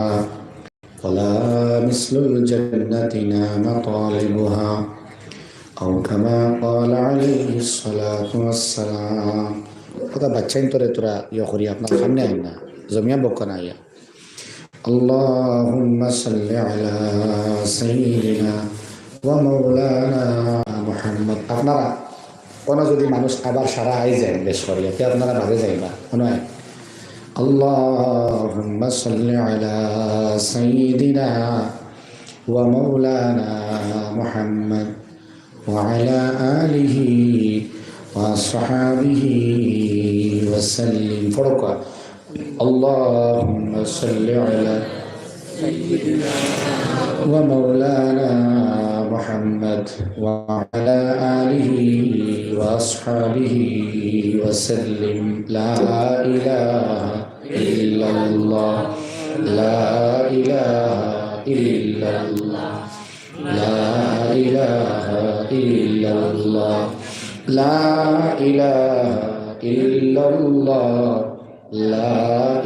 ولا مثل الجنة نام طالبها أو كما قال عليه الصلاة والسلام. কথা বাচ্চাইন তোরে তোরা ইয়ে করি আপনার সামনে আইন না জমিয়া বকনা ইয়া اللهم صل على سيدنا ومولانا محمد আপনারা কোনো যদি মানুষ আবার সারা আই যায় বেশ করিয়া তে আপনারা ভাবে যাইবা কোনো اللهم صل على سيدنا ومولانا محمد وعلى آله وصحابه وسلم فرقا اللهم صل على سيدنا ومولانا محمد وعلى آله وأصحابه وسلم لا إله إلا الله لا إله إلا الله لا إله إلا الله لا إله إلا الله لا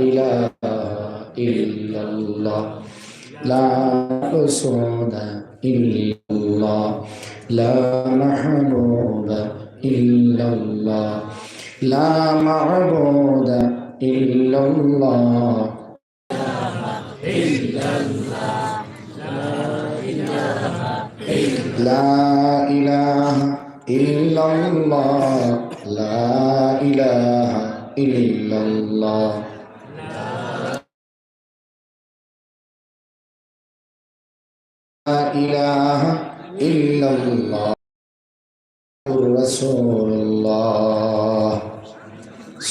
إله إلا الله لا حسود إلا الله لا محبوب إلا الله لا معبود إلا الله إلا الله لا إله إلا الله لا إله إلا الله لا إله إلا الله رسول الله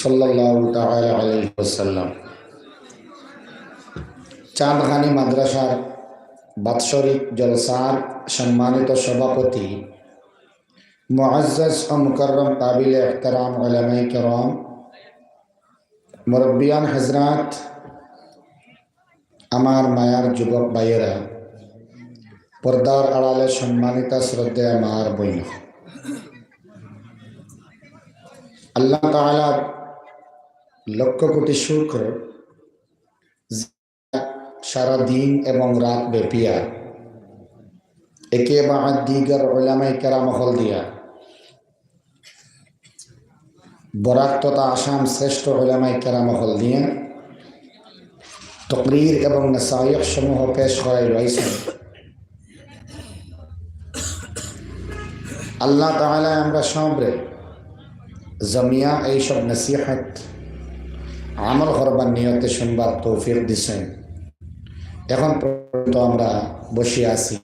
صلى الله تعالى عليه وسلم চাঁদখানি মাদ্রাসার বাৎসরিক জলসার সম্মানিত সভাপতি মুআজ্জাজ ও মুকাররম কাবিল ইহতারাম উলামায়ে কেরাম মুরব্বিয়ান হযরত আমার মায়ার যুবক ভাইয়েরা পর্দার আড়ালে সম্মানিতা শ্রদ্ধেয় আমার বোন আল্লাহ তাআলা লক্ষ কোটি শুকর সারা দিন এবং রাত ব্যাপিয়া একে বাদ দিগার উলামায়ে কেরাম হল দিয়া বরাক তথা আসাম শ্রেষ্ঠ উলামায়ে কেরাম হল দিয়ে তকরীর এবং নসাইহ সমূহ পেশ করাই রয়েছেন। আল্লাহ তাআলা আমরা সবরে জমিয়া এইসব নসিহত আমল করবার নিয়তে শুনবার তৌফিক দিছেন। এখন পর্যন্ত আমরা বসে আছি,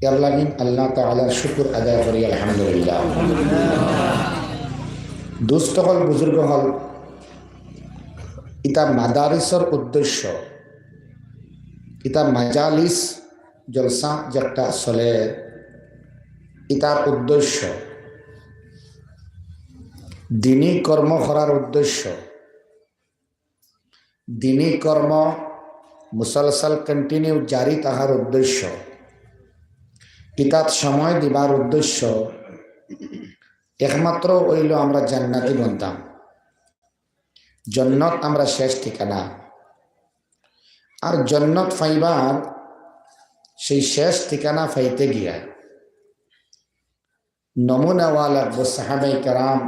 এর লাগিন আল্লাহ তাআলার শুকর আদায় করি আলহামদুলিল্লাহ। দুস্থ হল বুজুর্গ হল ইতা মাদারিসর উদ্দেশ্য, ইতা মাজালিস জলসা যেটা চলে ইতার উদ্দেশ্য দিনী কর্ম করার উদ্দেশ্য, দিনী কর্ম মুসলসল কন্টিনিউ জারি তাহার উদ্দেশ্য, ইতাত সময় দিবার উদ্দেশ্য একমাত্র হইল আমরা জান্নাতি বনতাম, জন্নত আমরা শেষ ঠিকানা। আর জন্নত ফাইবার সেই শেষ ঠিকানা ফাইতে গিয়া নমুনাওয়ালা সাহাবায়ে কেরাম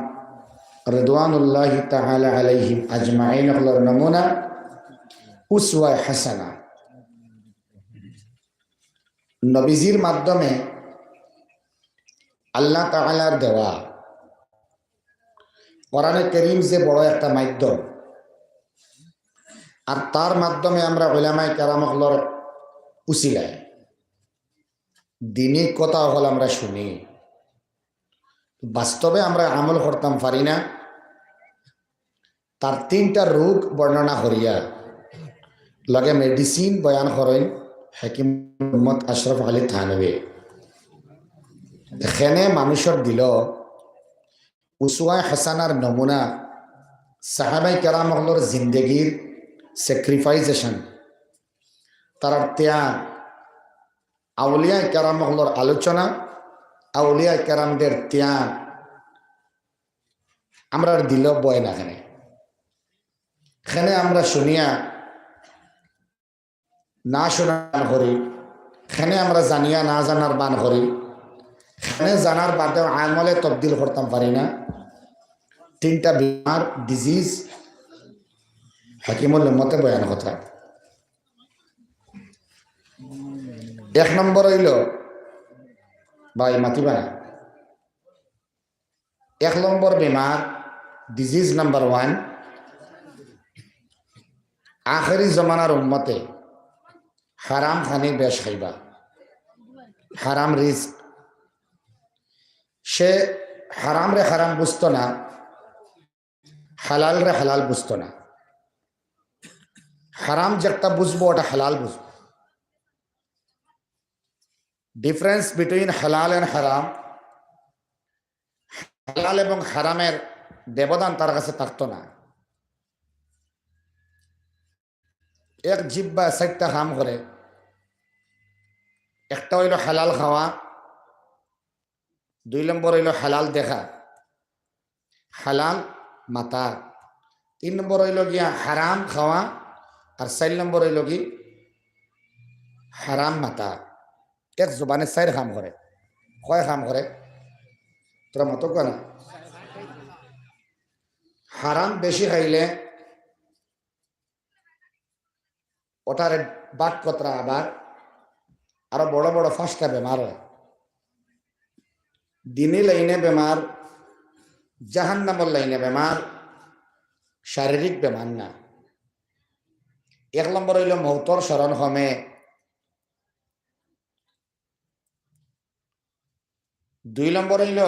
রিদওয়ানুল্লাহি তাআলা আলাইহিম আজমাইন হলোর নমুনা উসওয়া হাসানা। নবীজির মাধ্যমে আল্লাহ তাআলার দেওয়া কোরআনে কারীম যে বড় একটা মাধ্যম, আর তার মাধ্যমে আমরা উলামায়ে কেরাম হলোর উসিলায় দিনী কথা হল আমরা শুনি, বাস্তবে আমরা আমল করতাম পারি না। তার তিনটা রোগ বর্ণনা করিয়া লগে মেডিসিন বয়ান করেন হাকিম মুহাম্মদ আশরাফ আলী থানভী। এখানে মানুষের দিল উসওয়া হাসানার নমুনা সাহাবায়ে কেরাম হলোর জিন্দগির স্যাক্রিফাইসেশন, তার ত্যাগ, আউলিয়া কেরাম হলোর আলোচনা, আউলিয়া কেরামদের ত্যাগ আমরা দিল বয় না। এখানে আমরা শুনিয়া না শোনার বান করি, খানে আমরা জানিয়া না জানার বান করি, খানে জানার বাদেও আমলে তবদিল করতাম পারি না। তিনটা বিমার ডিজিজ হাকিমুল উম্মতে বয়ান কথা। এক নম্বর হইল ভাই মাতিবা না, এক নম্বর বিমার ডিজিজ নাম্বার 1, আখেরি জমানার উম্মতে হারাম খানি বেশ খাইবা, হারাম রিস্ক। সে হারাম রে হারাম বুঝতো না, হালাল রে হালাল বুঝতো না। হারাম যেটা বুঝবো ওটা হালাল বুঝবো। ডিফারেন্স বিটুইন হালাল এন্ড হারাম, হালাল এবং হারামের ব্যবধান তার কাছে থাকতো না। এক জিব্বা 4টা কাম করে, একটা হইল হালাল খাওয়া, 2 নম্বর হইল হালাল দেখা, হালাল মাতা, 3 নম্বর হইল গিয়া হারাম খাওয়া, আর 4 নম্বর হইল কি হারাম মাতা। এক জবানে 4 কাম করে। কয় কাম করে তোরা মতো কেন? হারাম বেশি খাইলে ওটার বাক কতরা আবার আরো বড় বড় 5টা বেমার হয়। দিনী লাইনে বেমার, জাহান্নামের লাইনে বেমার, শারীরিক বেমার না। 1 নম্বর হইল মৌতর স্মরণ হমে, 2 নম্বর হইল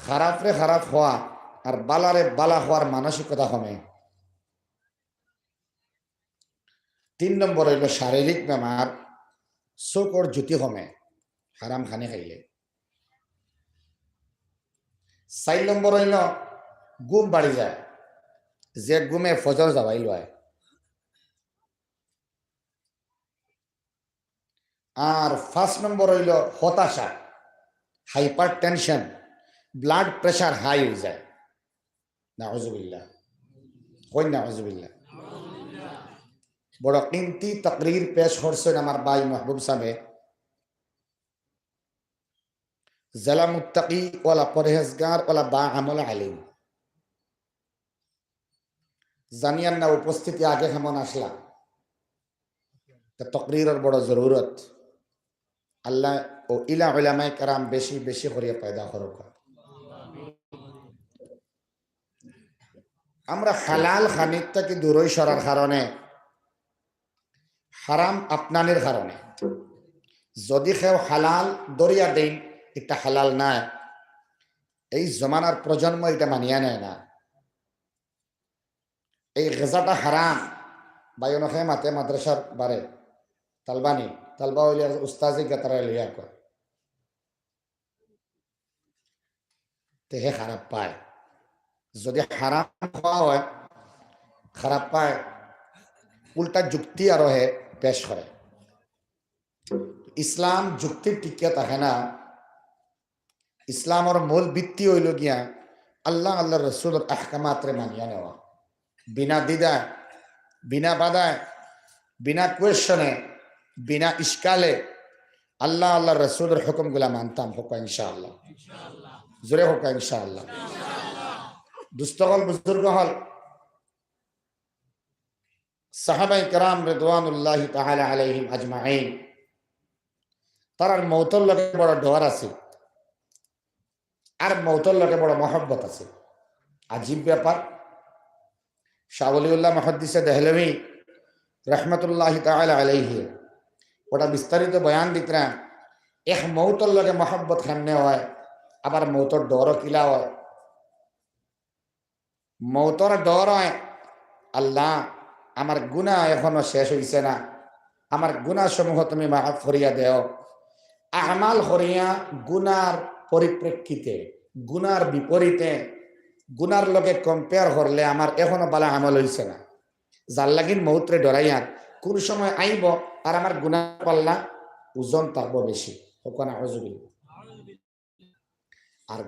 খারাপ রে খারাপ হওয়া আর বালারে বালা হওয়ার মানসিকতা হমে, 3 নম্বর হইল শারীরিক বেমার, চোখর জ্যোতি হমে হারাম খানি খাইলে, 4 নম্বর হইল গুম বাড়ি যায়, যে গুমে ফজর যাওয়াই লয়, আর 5 নম্বর হইল হতাশা, hypertension, blood pressure high হয়ে যায়। নাউজুবিল্লাহ, কই নাউজুবিল্লাহ। বড় কিমতি তাকরীর পেশ করছেন আমার ভাই মাহবুব সাহেব, জেলা মুত্তাকি ওয়ালা পরহেজগার ওয়ালা বা আমল আলিম। জানিয়ান না উপস্থিতি আগে কেমন আসলা, তকরীরের বড় জরুরত। আল্লাহ ও ইলা উলামায়ে কেরাম বেশি বেশি করে পয়দা করুক। আমরা হালাল খানির থেকে দূরই সরার কারণে, হারাম আপনানের কারণে, যদি কেউ হালাল দরিয়া দেন এটা হালাল না, এই জমানার প্রজন্ম এটা মানিয়া নেয় না। এই গেজাটা হারাম বাইনখে মাতে মাদ্রাসার বারে তালবানি তালবা হইলে উস্তাজি গাতারা লিয়া কয় তেহে খারাপ পায়। যদি হারাম খাওয়া হয় খারাপ পায়, উল্টা যুক্তি আরো হে পেশ করে। ইসলাম যুক্তির টিকে থাকে না। ইসলামের মূল ভিত্তি হইল গিয়া আল্লাহ আল্লাহ রসুলের আহকামাতরে মানিয়া নেওয়া, বিনা দ্বিধায়, বিনা বাধায়, বিনা কোয়েশনে, বিনা ইস্কালে আল্লাহ আল্লাহ রসুলের হুকুমগুলা মানতাম। হোকা ইনশাআল্লাহ, জোরে হোকা ইনশাআল্লাহ। দুস্থল বুজুর্গ হল সাহাবাই কেরাম রিদওয়ানুল্লাহি তাআলা আলাইহিম আজমাইন, তারার মৌতর লগে বড় ডর আছে আর মৌতর লগে বড় মহব্বত আছে। আজীব ব্যাপার। শাহ ওলিউল্লাহ মুহাদ্দিসে দেহলভী রহমতুল্লাহি তাআলা আলাইহি ওটা বিস্তারিত বয়ান দিতেন। এক মৌতর লগে মহব্বত কেমনে হয়, আবার মৌতর ডরও কিলা হয়। মৌতর ডর হয় আল্লাহ আমার গুনাহ এখনো শেষ হইছে না, আমার গুনাহ সমূহ তুমি মাফ করিয়া দেও। আমাল করিয়া গুনার পরিপ্রেক্ষিতে, গুনার বিপরীতে, গুনার লগে কম্পেয়ার করলে আমার এখনো বালা আমল হইছে না। যার লাগিন মৌত্রে ডরাইয়ার কোন সময় আইব আর আমার গুনাহ পাল্লা ওজন থাকবো বেশি। ওখানে আর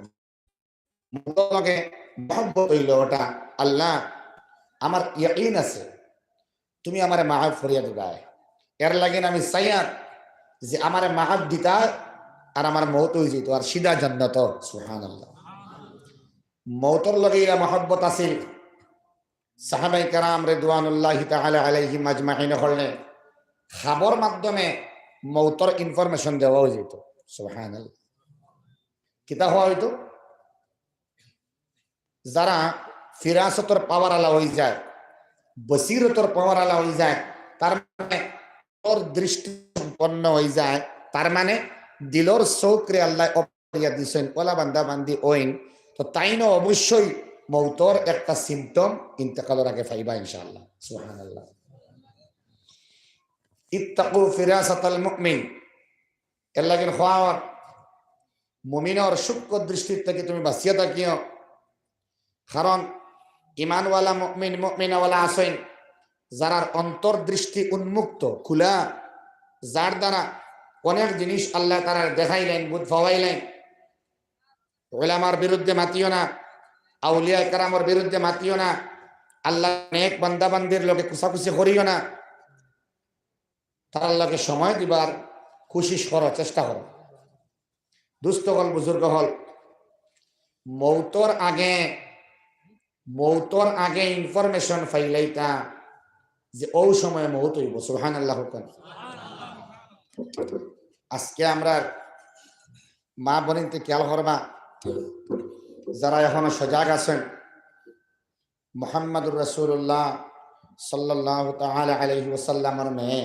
লগে মহব্বত হইল ওটা আল্লাহ আমার ইয়াকিন আছে তুমি আমারে মাফ করিয়া দিবাই, এর লাগেন আমি চাইয়া যে আমার মাহাব দিতা আর আমার মৌত হয়ে যেত আর সিধা জান্নাত। সুবহানাল্লাহ। মৌতর লগে এরা মহব্বত আছিল। সাহাবাই কেরাম রিদওয়ানুল্লাহি তাআলা আলাইহিম আজমাইন হলেন খাবর মাধ্যমে মৌতর ইনফরমেশন দেওয়া হয়ে যেত। সুবহানাল্লাহ। কিতা হওয়া হইতো, যারা ফিরাসতর পাওয়ার আলা হয়ে যায়, বসিরতর পাওয়ার আলা হয়ে যায়, তার মানে ওর দৃষ্টি সম্পন্ন হয়ে যায়, তার মানে দিলর চৌকরে আল্লাহ অপরিয়া দিছেন ওলা বান্দা বান্দি ওইন, তো তাই না অবশ্যই মৌতর একটা সিমটম ইন্তেকালের আগে পাইবা ইনশাআল্লাহ। সুবহানাল্লাহ। ইত্তাকু ফিরাসাতাল মুমিন, এর লাগেন খাওয়ার মুমিনের সূক্ষ্ম দৃষ্টির থেকে তুমি বাঁচিয়ে থাকিও। কারণ ইমানওয়ালা মুমিন মুমিনাওয়ালা আছেন যারা অন্তর্দৃষ্টি উন্মুক্ত খোলা, যার দ্বারা অনেক জিনিস আল্লাহ তারা দেখাইলেন, বুঝ ফাওয়াইলেন। উলামার বিরুদ্ধে মাতিও না, আউলিয়া কেরামের বিরুদ্ধে মাতিও না, আল্লাহ নেক বান্দা বান্দির লোকে কুসাকুসি করিও না, তার লোকে সময় দিবার কোশিশ করো, চেষ্টা করো। দুস্থ হল, বুজুর্গ হল, মৌতর আগে ইনফরমেশন ফাইলাইতা যে ও সময় মৌত হইব। সুবহানাল্লাহ। আজকে আমরা মা বোনিতে খেয়াল করবা, যারা এখনো সজাগ আছেন, মুহাম্মদুর রাসূলুল্লাহ সাল্লাল্লাহু তাআলা আলাইহি ওয়াসাল্লামের মেয়ে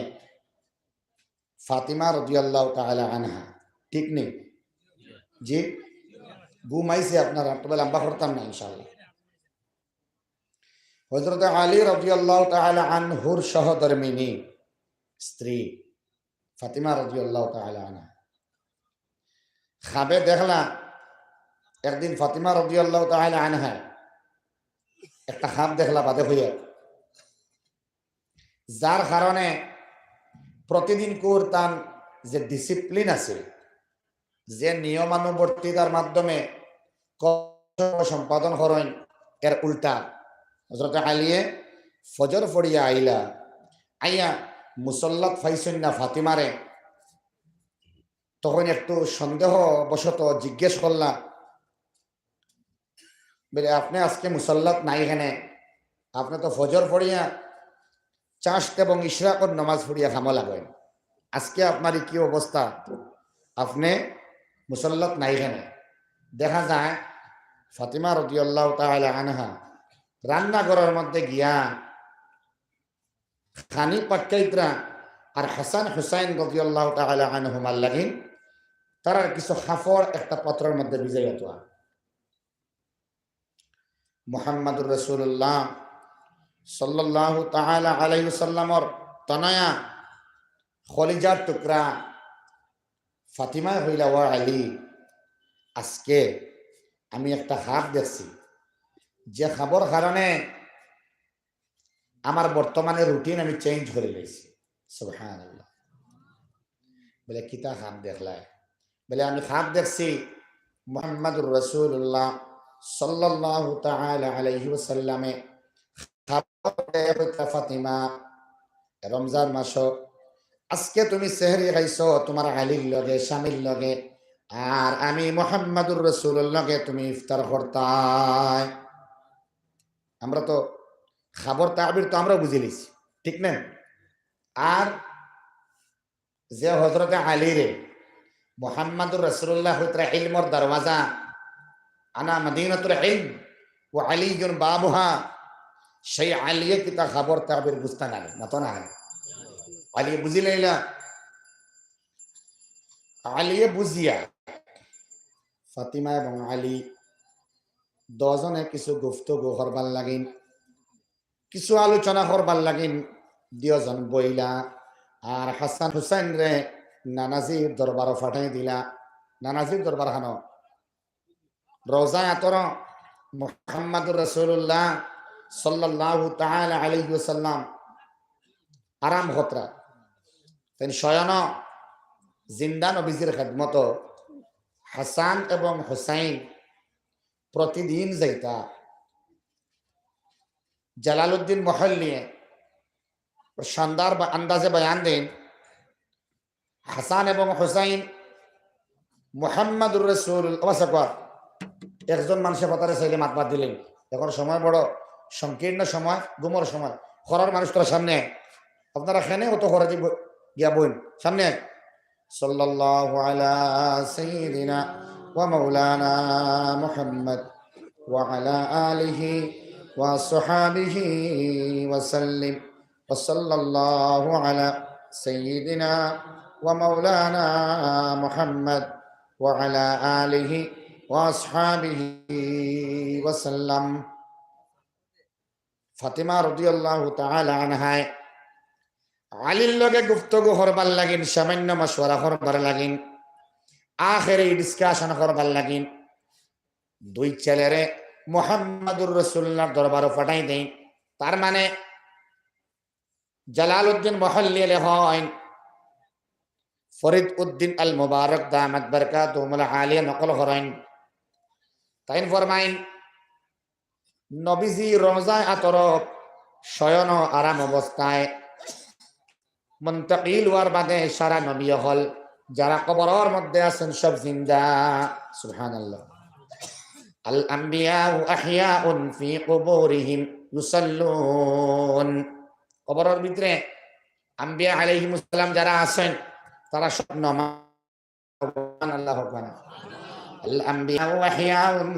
ফাতিমা রাদিয়াল্লাহু তাআলা আনহা, ঠিক নেই জি? ঘুমাইছে আপনারা, তবে লম্বা করতাম না ইনশাআল্লাহ। হযরত আলী রাদিয়াল্লাহু তাআলা আনহুর সহধর্মিণী স্ত্রী ফাতিমা রাদিয়াল্লাহু তাআলা আনহা খাবে দেখলা একদিন ফাতিমা রাদিয়াল্লাহু তাআলা আনহা একটা খাব দেখলা বাদে হইয়া, যার কারণে প্রতিদিন করতাম যে ডিসিপ্লিন আছে, যে নিয়মানুবর্তিতার মাধ্যমে সম্পাদন করেন, এর উল্টা হযরত আলীয়ে ফজর পড়িয়া আইলা, আইয়া মুসল্লাত ফাইছেন না ফাতিমারে, তখন একটু সন্দেহ বশত জিজ্ঞেস করলা, বলে আপনি আজকে মুসল্লাত নাই এখানে, আপনি তো ফজর পড়িয়া চাষত এবং ইশরাকর নমাজ পড়িয়া খামা লাগেন, আজকে আপনার কি অবস্থা, আপনি মুসল্লাত নাই এখানে? দেখা যায় ফাতিমা রাদিয়াল্লাহু তাআলা আনহা রান্নাঘরের মধ্যে গিয়া খানি পাক্কাইতরা আর হাসান হুসাইন রাদিয়াল্লাহু তাআলা আনহুমার লাগিন তারা কিছু খাফড় একটা পাত্রের মধ্যে ভিজাইয়া তোয়া। মুহাম্মদুর রাসূলুল্লাহ সাল্লাল্লাহু তাআলা আলাইহি ওয়াসাল্লামর তনয়া খলিজার টুকরা ফাতিমা হইলা, ওয়া আলী, আজকে আমি একটা খাব দেখছি, যে খাবার কারণে আমার বর্তমানে রুটিন আমি চেঞ্জ করে নিয়েছি। সুবহানাল্লাহ। বলে কিতা খাব দেখলায়? বলে আমি খাব দেখছি মুহাম্মদুর রাসূলুল্লাহ সাল্লাল্লাহু তাআলা আলাইহি ওয়াসাল্লামে ফাতিমা, রমজান মাস, আজকে তুমি সেহরি খাইছো তোমার আলীর লগে স্বামীর লগে, আর আমি মুহাম্মদুর রাসূলুল্লাহর লগে তুমি ইফতার করতাই। আমরা তো খাবার তাবির তো আমরা বুঝে লিছি, ঠিক না? আর যে হযরতে আলী রে মুহাম্মদুর রাসূলুল্লাহ হইতরা ইলমর দরওয়াজা, আনা মদিনাতুল ইলম ওয়া আলীউন বাবুহা, সেই আলিয়ে কিতা খাবার তাবির বুঝতা না, না তো না আলী বুঝিলাইলা, আলিয়ে বুঝিয়া ফাতিমা এবং আলী দুজনে কিছু গুফতগু করবার লাগিন, কিছু আলোচনা করবার লাগিন, দুজন বইলা আর হাসান হুসাইন রে নানাজির দরবার ফাটাই দিলা। নানাজির দরবার খানো রোজা আতর মুহাম্মদুর রাসূলুল্লাহ সাল্লাল্লাহু তাআলা আলাইহি ওয়াসাল্লাম আরাম হতরা তেন শয়ন জিন্দা নবীজির খেদমত হাসান এবং হুসাইন প্রতিদিন যাইতা। জালালউদ্দিন মুহাল্লি শানদার বা আন্দাজে বয়ান দেন হাসান এবং হুসাইন মুহাম্মাদুর রাসূলুল্লাহ একজন মানুষের কথারে চাইলে মাতবার দিলেন। এখন সময় বড় সংকীর্ণ সময়, গুমর সময়, খরার মানুষ তোরা সামনে আপনারা এখানে অত খরাজি গিয়া বইন সামনে। সাল্লাল্লাহু আলা সাইয়্যিদিনা ওয়া মাওলানা মুহাম্মদ ওয়া আলা আলিহি ওয়া সাহবিহি ওয়া সাল্লিম ওয়া সাল্লাল্লাহু আলা সাইয়্যিদিনা ওয়া মাওলানা মুহাম্মদ ওয়া আলা আলিহি ওয়া আসহাবিহি ওয়া সাল্লাম। ফাতিমা রাদিয়াল্লাহু তাআলা আনহা আলীর লগে গুফতগু করবার লাগিন, সামান্য মশওয়ারা করবার লাগিন, আখেরে ডিসকাশন করবার লাগিন। দুই ছেলেরে মুহাম্মাদুর রাসূলুল্লাহ দরবারে পাঠাই দেন। তার মানে জালালউদ্দিন মুহাল্লি লেখেন, ফরিদ উদ্দিন আল মুবারক দামাত বারকাতুহুল আলিয়া নকল করেন। তাইন ফরমাইন নবীজি রওজায়ে আতরফ শয়ন আরাম অবস্থায় মুনতাকিল হওয়ার বাদে সারা নবী হল যারা কবরের মধ্যে আছেন সব জিন্দা। সুবহানাল্লাহ। আল আম্বিয়াউ আহইয়াউন ফি কুবুরিহিম ইউসাল্লুন। কবরের ভিতরে আম্বিয়া আলাইহিমুস সালাম যারা আছেন তারা সব নামাজ। সুবহানাল্লাহ। আল আম্বিয়াউ আহইয়াউন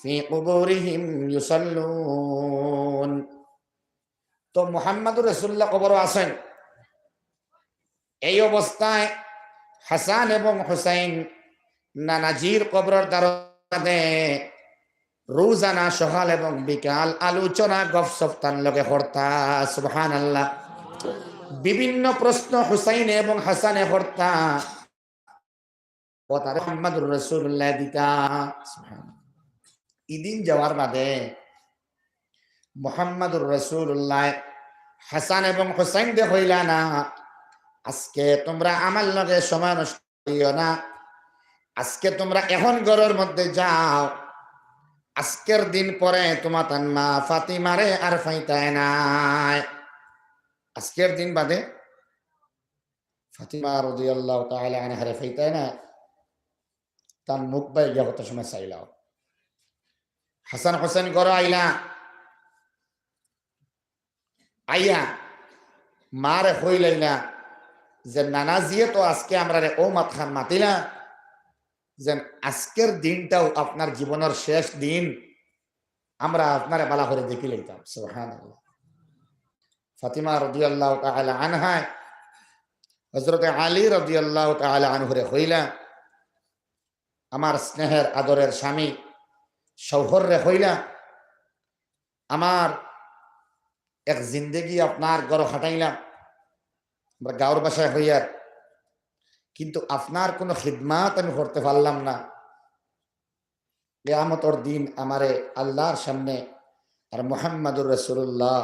ফি কুবুরিহিম ইউসাল্লুন। তো মুহাম্মাদুর রাসূলুল্লাহ কবরে আছেন। এই অবস্থায় হাসান এবং হুসাইন নানাজির কবরের দ্বারে রোজানা সকাল এবং বিকাল আলোচনা গপসপ তার লগে হর্তা। সুবহানাল্লাহ। বিভিন্ন প্রশ্ন হুসাইন এবং হাসানে হর্তা ও তার মুহাম্মাদুর রাসূলুল্লাহ দিতা। ইদিন যাওয়ার বাদে মুহাম্মাদুর রাসূলুল্লাহ হাসান এবং হুসাইন দে হইলা না, আজকে তোমরা আমার লগে সময় নষ্ট করিও না, আজকে তোমরা এখন ঘরের মধ্যে যাও, আজকের দিন পরে তোমার তার মা ফাতিমারে আর ফাইতায় নাই। আজকের দিন বাদে ফাতিমা রাদিয়াল্লাহু তাআলা আনহা ফাইতায় না, তার মুখ বাই গিয়া কত সময় চাইলাও। হাসান হুসাইন ঘর আইলা, আইয়া মারে হইলাইলা যে নানাজিয়ে তো আজকে আমরা ও মাত খান মাতিলা যে আজকের দিনটাও আপনার জীবনের শেষ দিন, আমরা আপনারে বালা করে দেখি লইতাম। সুবহানাল্লাহ। ফাতিমা রাদিয়াল্লাহু তাআলা আনহা হযরত আলী রাদিয়াল্লাহু তাআলা আনহুরে হইলা, আমার স্নেহের আদরের স্বামী শৌহর রে হইলা, আমার এক জিন্দেগি আপনার ঘর হাঁটাইলাম, আমরা গাঁর বাসায় হইয়ার, কিন্তু আপনার কোনো খিদমাত আমি করতে পারলাম না। কিয়ামতের দিন আমারে আল্লাহর সামনে আর মুহাম্মাদুর রাসূলুল্লাহ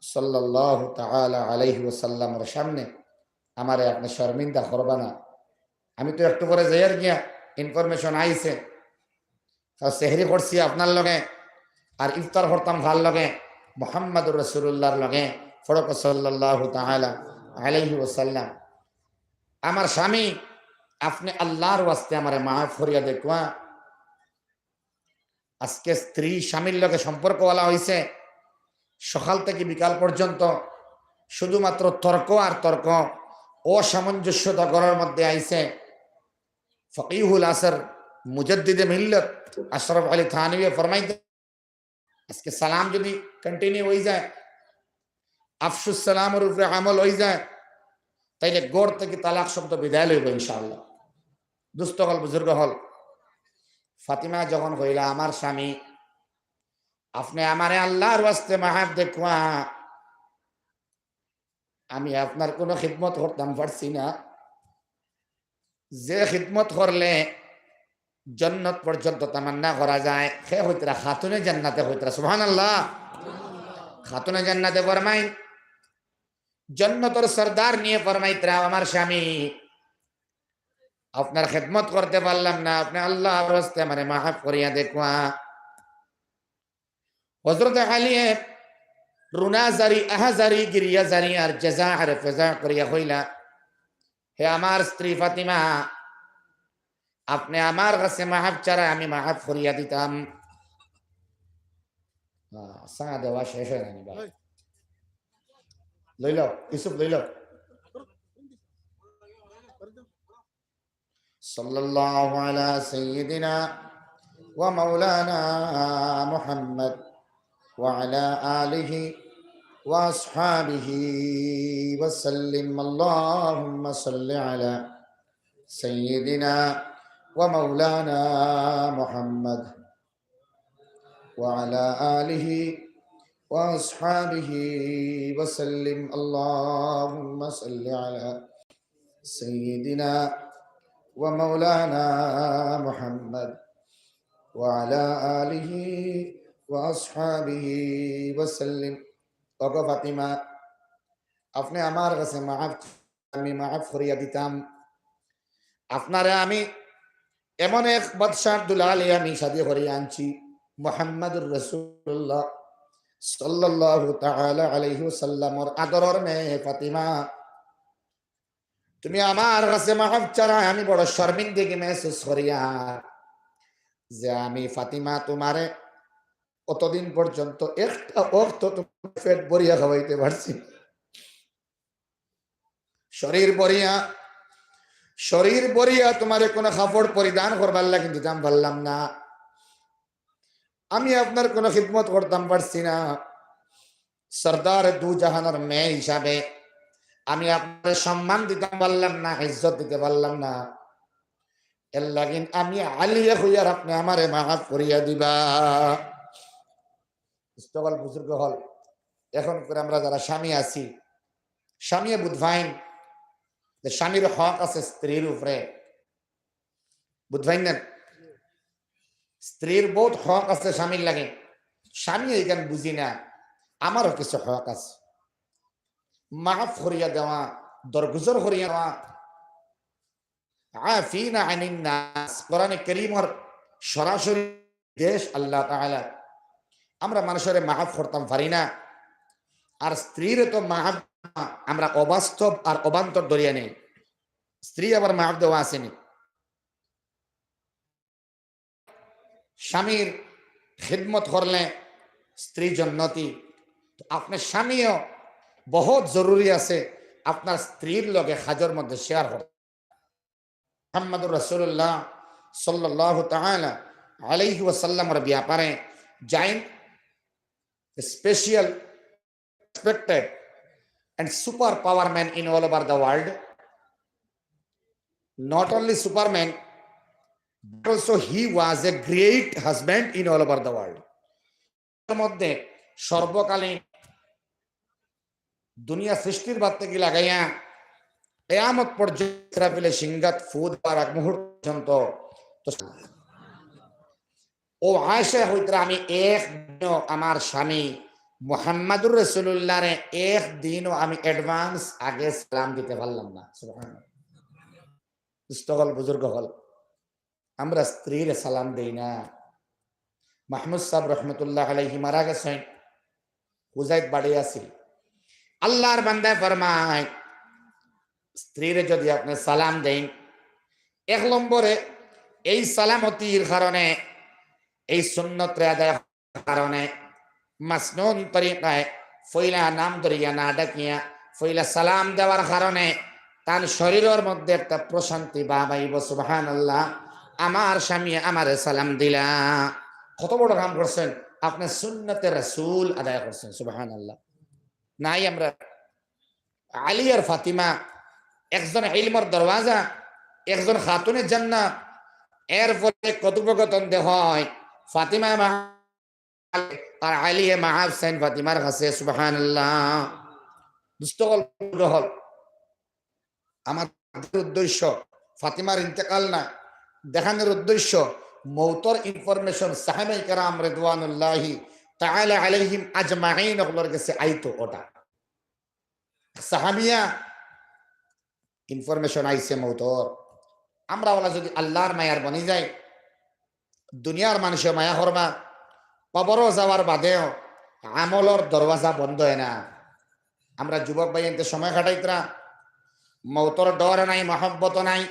সাল্লাল্লাহু তাআলা আলাইহি ওয়াসাল্লামের সামনে আমারে আপনি শর্মিন্দা করবা না। আমি তো একটু করে যাইয়ার গিয়া ইনফরমেশন আইছে, সেহরি করছি আপনার লগে আর ইফতার করতাম ভাল লগে মুহাম্মাদুর রাসূলুল্লাহর লগে ফরক সাল্লাল্লাহু তাআলা আলাইহি ওয়াসাল্লাম। আমার স্বামী আপনি আল্লাহর ওয়াস্তে আমারে মাফ করিয়া দেখবা। আজকে স্ত্রী স্বামীর লগে সম্পর্কওয়ালা হইছে, সকাল থেকে বিকাল পর্যন্ত শুধুমাত্র তর্ক আর তর্ক, অসামঞ্জস্যতা ঘরের মধ্যে আইছে। ফকিহুল আসর মুজাদ্দিদে মিল্লত আশরাফ আলী থানভী ফরমাইতে, আজকে সালাম যদি কন্টিনিউ হয়ে যায়, আফসুস সালামের উপরে আমল হয়ে যায়, তাইলে গড় থেকে তালাক শব্দ বিদায় লইব ইনশাআল্লাহ। দুস্থ হল বুজুর্গ হল। ফাতিমা যখন হইলা আমার স্বামী আপনি আমারে আল্লাহর ওয়াস্তে মাহাব দেখুয়া, আমি আপনার কোনো খিদমত করতাম পারছি না, যে খিদমত করলে জান্নাত পর্যন্ত তামান্না করা যায়, সে হইতরা খাতুনে জান্নাতে হইতরা। সুবহানাল্লাহ। খাতুনে জান্নাতে ফরমাই জান্নাতের সরদার নিয়ে ফরমাইতরা, আমার স্বামী আপনার খিদমত করতে পারলাম না, আপনি আল্লাহর রাস্তে আমারে মাফ করিয়া দেখুয়া। হযরত আলী রুনা জারি আহাজারি গিরিয়া জারি আর জাযা আর ফাজা করিয়া হইলা, হে আমার স্ত্রী ফাতিমা, আপনি আমার কাছে মাহাব ছাড়া আমি মাহাব করিয়া দিতাম। চা দেওয়া শেষ হয় না, লইল ইউসুফ লইল। সাল্লাল্লাহু আলা সাইয়্যিদিনা ওয়া মাওলানা মুহাম্মদ ওয়া আলা আলিহি ওয়া আসহাবিহি ওয়া সাল্লিম। আল্লাহুম্মা সাল্লি আলা সাইয়্যিদিনা ওয়া মাওলানা মুহাম্মদ ওয়া আলা আলিহি ওয়া আসহাবিহি ওয়া সাল্লিম। আল্লাহুম্মা সাল্লি আলা সাইয়্যিদিনা ওয়া মাওলানা মুহাম্মদ ওয়া আলা আলিহি ওয়া আসহাবিহি ওয়া সাল্লিম। ওগো ফাতিমা, আপনি আমার কাছে মাফ, আমি মাফ করিয়া দিতাম। আপনারে আমি এমন এক বাদশার দুলালে আমি শাদী করিয়া আনছি, মুহাম্মাদুর রাসূলুল্লাহ সাল্লাল্লাহু তাআলা আলাইহি ওয়াসাল্লামর আদরের মেয়ে ফাতিমা, তুমি আমার কাছে মাফ ছাড়া আমি বড় শর্মিন্দগি মেহসুস করিয়া যে আমি ফাতিমা তোমারে কতদিন পর্যন্ত একটা অর্থ তোমার পেট ভরিয়া খাওয়াইতে পারছি, শরীর ভরিয়া তোমারে কোনো কাপড় পরিধান করবার লাগে দিতাম পারলাম না, আমি আপনার কোনো খিদমত করতাম পারছি না। সরদার দু জাহানের মেয়ে হিসাবে আমি আপনার সম্মান দিতে পারলাম না, ইজ্জত দিতে পারলাম না। এর লাগিন আমি আলিয়া হইয়ার আপনি আমারে মাফ করিয়া দিবা। বুজুর্গ হল এখন করে আমরা যারা স্বামী আছি, স্বামী বুধভাইন যে স্বামীর হক আছে স্ত্রীর উপরে, বুধভাইন না, স্ত্রীর বহুত হক আছে স্বামীর লাগে। স্বামী এইখান বুঝি না, আমারও কিছু হক আছে, মাফ করিয়া দেওয়া, দরগুজর করিয়া দেওয়া। আফিনা আনিন নাস, কোরআনে কারীমের সরাসরি দেশ আল্লাহ তাআলা। আমরা মানুষের মাফ করতাম পারি না, আর স্ত্রীর তো মাফ আমরা অবাস্তব আর অবান্তর ধরিয়া নেই। স্ত্রী আবার মাফ দেওয়া আসেনি। স্বামীর খিদমত করলে স্ত্রী জন্নতি, আপনার স্বামীও বহুত জরুরি আছে আপনার স্ত্রীর লগে হাজর মধ্যে শেয়ার করতে। মুহাম্মদুর রাসূলুল্লাহ সাল্লাল্লাহু তাআলা আলাইহি ওয়াসাল্লামের ব্যাপারে Zain special respected and super power man in all over the world. Not only superman, but also he was a great husband in all over the world. মধ্যে সর্বকালীন দুনিয়া সৃষ্টির বাদ থেকে লাগাইয়া কিয়ামত পর্যন্ত রাফিলে সিংগাত ফুদ আর এক মুহূর্ত পর্যন্ত ও আয়েশা হইতরা আমি একদিনও আমার স্বামী মুহাম্মাদুর রাসূলুল্লাহরে একদিনও আমি অ্যাডভান্স আগে সালাম দিতে পারলাম না। সুবহানাল্লাহ। বুজুর্গ হল আমরা স্ত্রীর সালাম দেই না। মাহমুদ সাহেব রহমতুল্লাহ আলাইহি মারা গেছেন, হুজাইত বাড়ি আছিল। আল্লাহর বান্দা ফরমায় স্ত্রীরে যদি আপনি সালাম দেন, এক নম্বরে এই সালামতির কারণে, এই সুন্নত আদায়ের কারণে মাসনুন তরিকায় ফইলা নাম ধরিয়া না ডাকিয়া ফইলা সালাম দেওয়ার কারণে তার শরীরের মধ্যে একটা প্রশান্তি বাবাইব। সুবহানাল্লাহ, আমার স্বামী আমারে সালাম দিলা, কত বড় কাম করছেন আপনি, সুন্নতে রাসূল আদায় করছেন। সুবহানাল্লাহ। নাই আমরা আলী আর ফাতিমা একজন ইলমের দরওয়াজা, একজন খাতুনে জান্নাত, এর ফলে কথোপকথন হয় ফাতিমা আর আলী মাহাব সাইন ফাতিমার কাছে। সুবহানাল্লাহ। দুষ্টকল হল আমাদের উদ্দেশ্য ফাতিমার ইন্তেকাল না, দেখানোর উদ্দেশ্য মৌতর ইনফরমেশন সাহাবায়ে কেরাম রিদওয়ানুল্লাহি তাআলা আলাইহিম আজমাইন ওগুলোর কাছে আইতো। ওটা সাহাবিয়া ইনফরমেশন আইছে মৌতর। আমরা ওলা যদি আল্লাহর মায়ার বনি যায়, দুনিয়ার মানুষের মায়া করবা, কবরও যাওয়ার বাদেও আমলর দরওয়াজা বন্ধ হয় না। আমরা যুবক ভাই এতে সময় কাটাইতরা, মৌতর ডর নাই, মহব্বত নাই।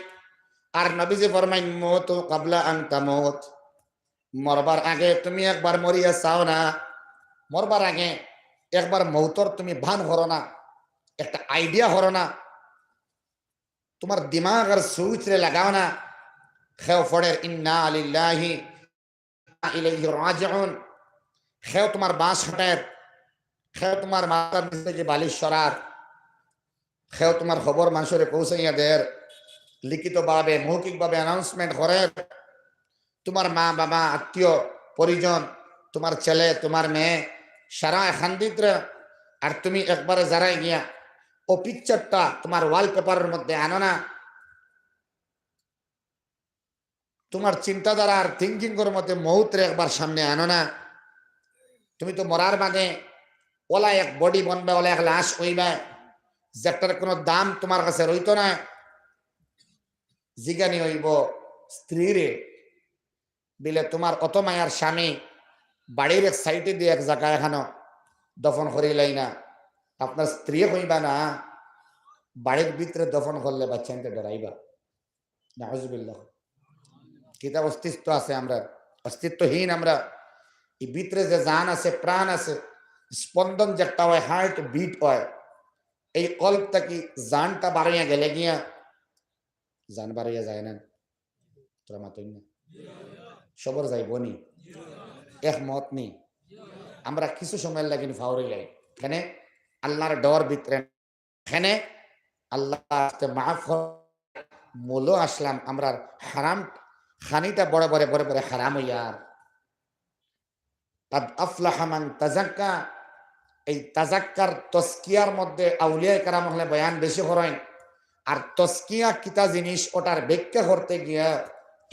আর নবীজি ফরমাইন মৌত কাবলা আন তামুত, মরবার আগে তুমি একবার মরিয়া চাও না, মরবার আগে একবার মৌতর তুমি ভান করো না, একটা আইডিয়া করো না, তোমার দিমাগ আর সুইচরে লাগাও না। খেও ফড়ের ইন্না লিল্লাহি ইলাইহি রাজিউন, খেও তোমার বাঁশ হাটের, খেও তোমার মাথার নিচে যে বালিশ সরার, খেও তোমার খবর মানুষের পৌঁছাইয়া দের, লিখিতভাবে মৌখিকভাবে অ্যানাউন্সমেন্ট করে তোমার মা বাবা আত্মীয় পরিজন, তোমার ছেলে তোমার মেয়ে সারা খান্দিত্র। আর তুমি একবারে যারাই গিয়া ও পিকচারটা তোমার ওয়ালপেপারের মধ্যে আনো না, তোমার চিন্তাধারা আর থিঙ্কিং এর মধ্যে মৌত্রে একবার সামনে আনো না। তুমি তো মরার বাদে ওলা এক বডি বনবে, ওলা এক লাশ হইবে, যেটার কোনো দাম তোমার কাছে রইতো না। জিগানি হইব স্ত্রীরে বিলে তোমার অত মায়ার স্বামী বাড়ির এক সাইডে দিয়ে এক জায়গায় এখানো দফন করিলাই না, আপনার স্ত্রী হইবা না, বাড়ির ভিতরে দফন করলে বাচ্চাকে ডরাইবা। নাউজুবিল্লাহ। কিতাব অস্তিত্ব আছে, আমরা অস্তিত্বহীন। আমরা এই ভিতরে যে জান আছে, প্রাণ আছে, স্পন্দন যেটা হয়, হার্ট বিট হয়, এই কল্পটা কি জানটা বাড়াইয়া গেলে গিয়া জান বাড়াইয়া যায় না? তোরা মাতই না, সবর যাইব নি, একমত নি। আমরা কিছু সময় লাগিন ফাউরে যাই, এখানে আল্লাহর ডর ভিতরে, এখানে আল্লাহ মাফ মূল আসলাম, আমরা হারাম খানিটা বড় বড় বড় বড় হারাম হইয়ার। কাদ আফলাহা মান তাযাক্কা, এই তাজাক্কার তস্কিয়ার মধ্যে আউলিয়া কারাম হলে বয়ান বেশি করেন। আর তস্কিয়া কিতা জিনিস ওটার ব্যাখ্যা করতে গিয়া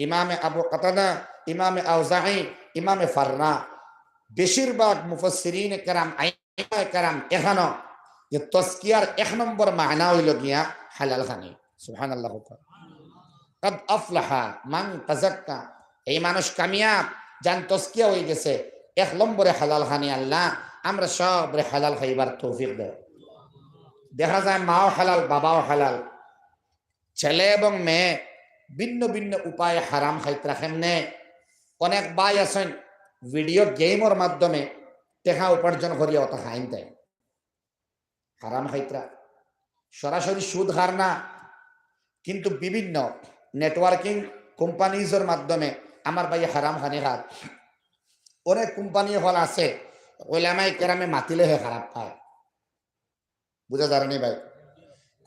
ইমামে আবু কাতাদা, ইমামে আউজাঈ, ইমামে ফাররা, বেশিরভাগ মুফাসসিরিন কেরাম, আইম্মা কেরাম এখানো যে তস্কিয়ার এক নম্বর মানা হইল গিয়া হালাল খানি। সুবহানাল্লাহ। কাদ আফলাহা মান তাযাক্কা, এই মানুষ কামিয়াব, যান তস্কিয়া হয়ে গেছে। এক নম্বরে হালাল খানি। আল্লাহ আমরা সব হালাল খাইবার তৌফিক দেয়। দেখা যায় মাও হালাল, বাবাও হালাল, ছেলে এবং মেয়ে ভিন্ন ভিন্ন উপায়ে হারাম খাইতরা। কেমনে? অনেক ভাই আছেন ভিডিও গেমের মাধ্যমে টেকা উপার্জন করিয়া ওটা খাইন দেয়, হারাম খাইতরা। সরাসরি সুদ হার না, কিন্তু বিভিন্ন নেটওয়ার্কিং কোম্পানিজের মাধ্যমে আমার ভাই হারাম খানি খাত। অনেক কোম্পানি হল আছে ওলামাই কেরামে মাতিলে হে খারাপ পায়। বুঝা যায়নি ভাই?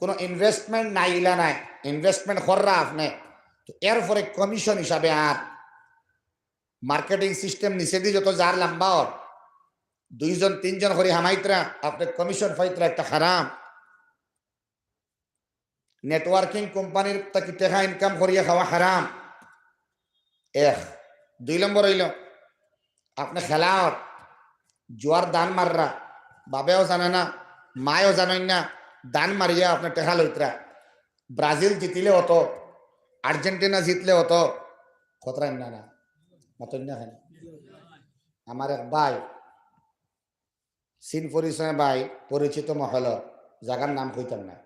কোনো ইনভেস্টমেন্ট নাই, ইলা নাই, ইনভেস্টমেন্ট কররা আপনি তো এরপরে কমিশন হিসাবে আর মার্কেটিং সিস্টেম নিচে দিয়ে যত যার লম্বা ওর 2-3 করে হামাইতরা আপনি কমিশন পাইতরা, একটা হারাম। নেটওয়ার্কিং কোম্পানির তাকে টাকা ইনকাম করিয়া খাওয়া হারাম। 2 নম্বর হইল আপনি খেলাওর জুয়ার দান মাররা, বাবেও জানে না, মায়ও জানেন না, দান মারিয়া আপনার টেকা লইতরা। ব্রাজিল জিতিলে অত, আর্জেন্টিনা জিতলে অত, কতরা না না মতন না। আমার এক ভাই সিন পরিচয় ভাই, পরিচিত মহল, জায়গার নাম কইতাম না,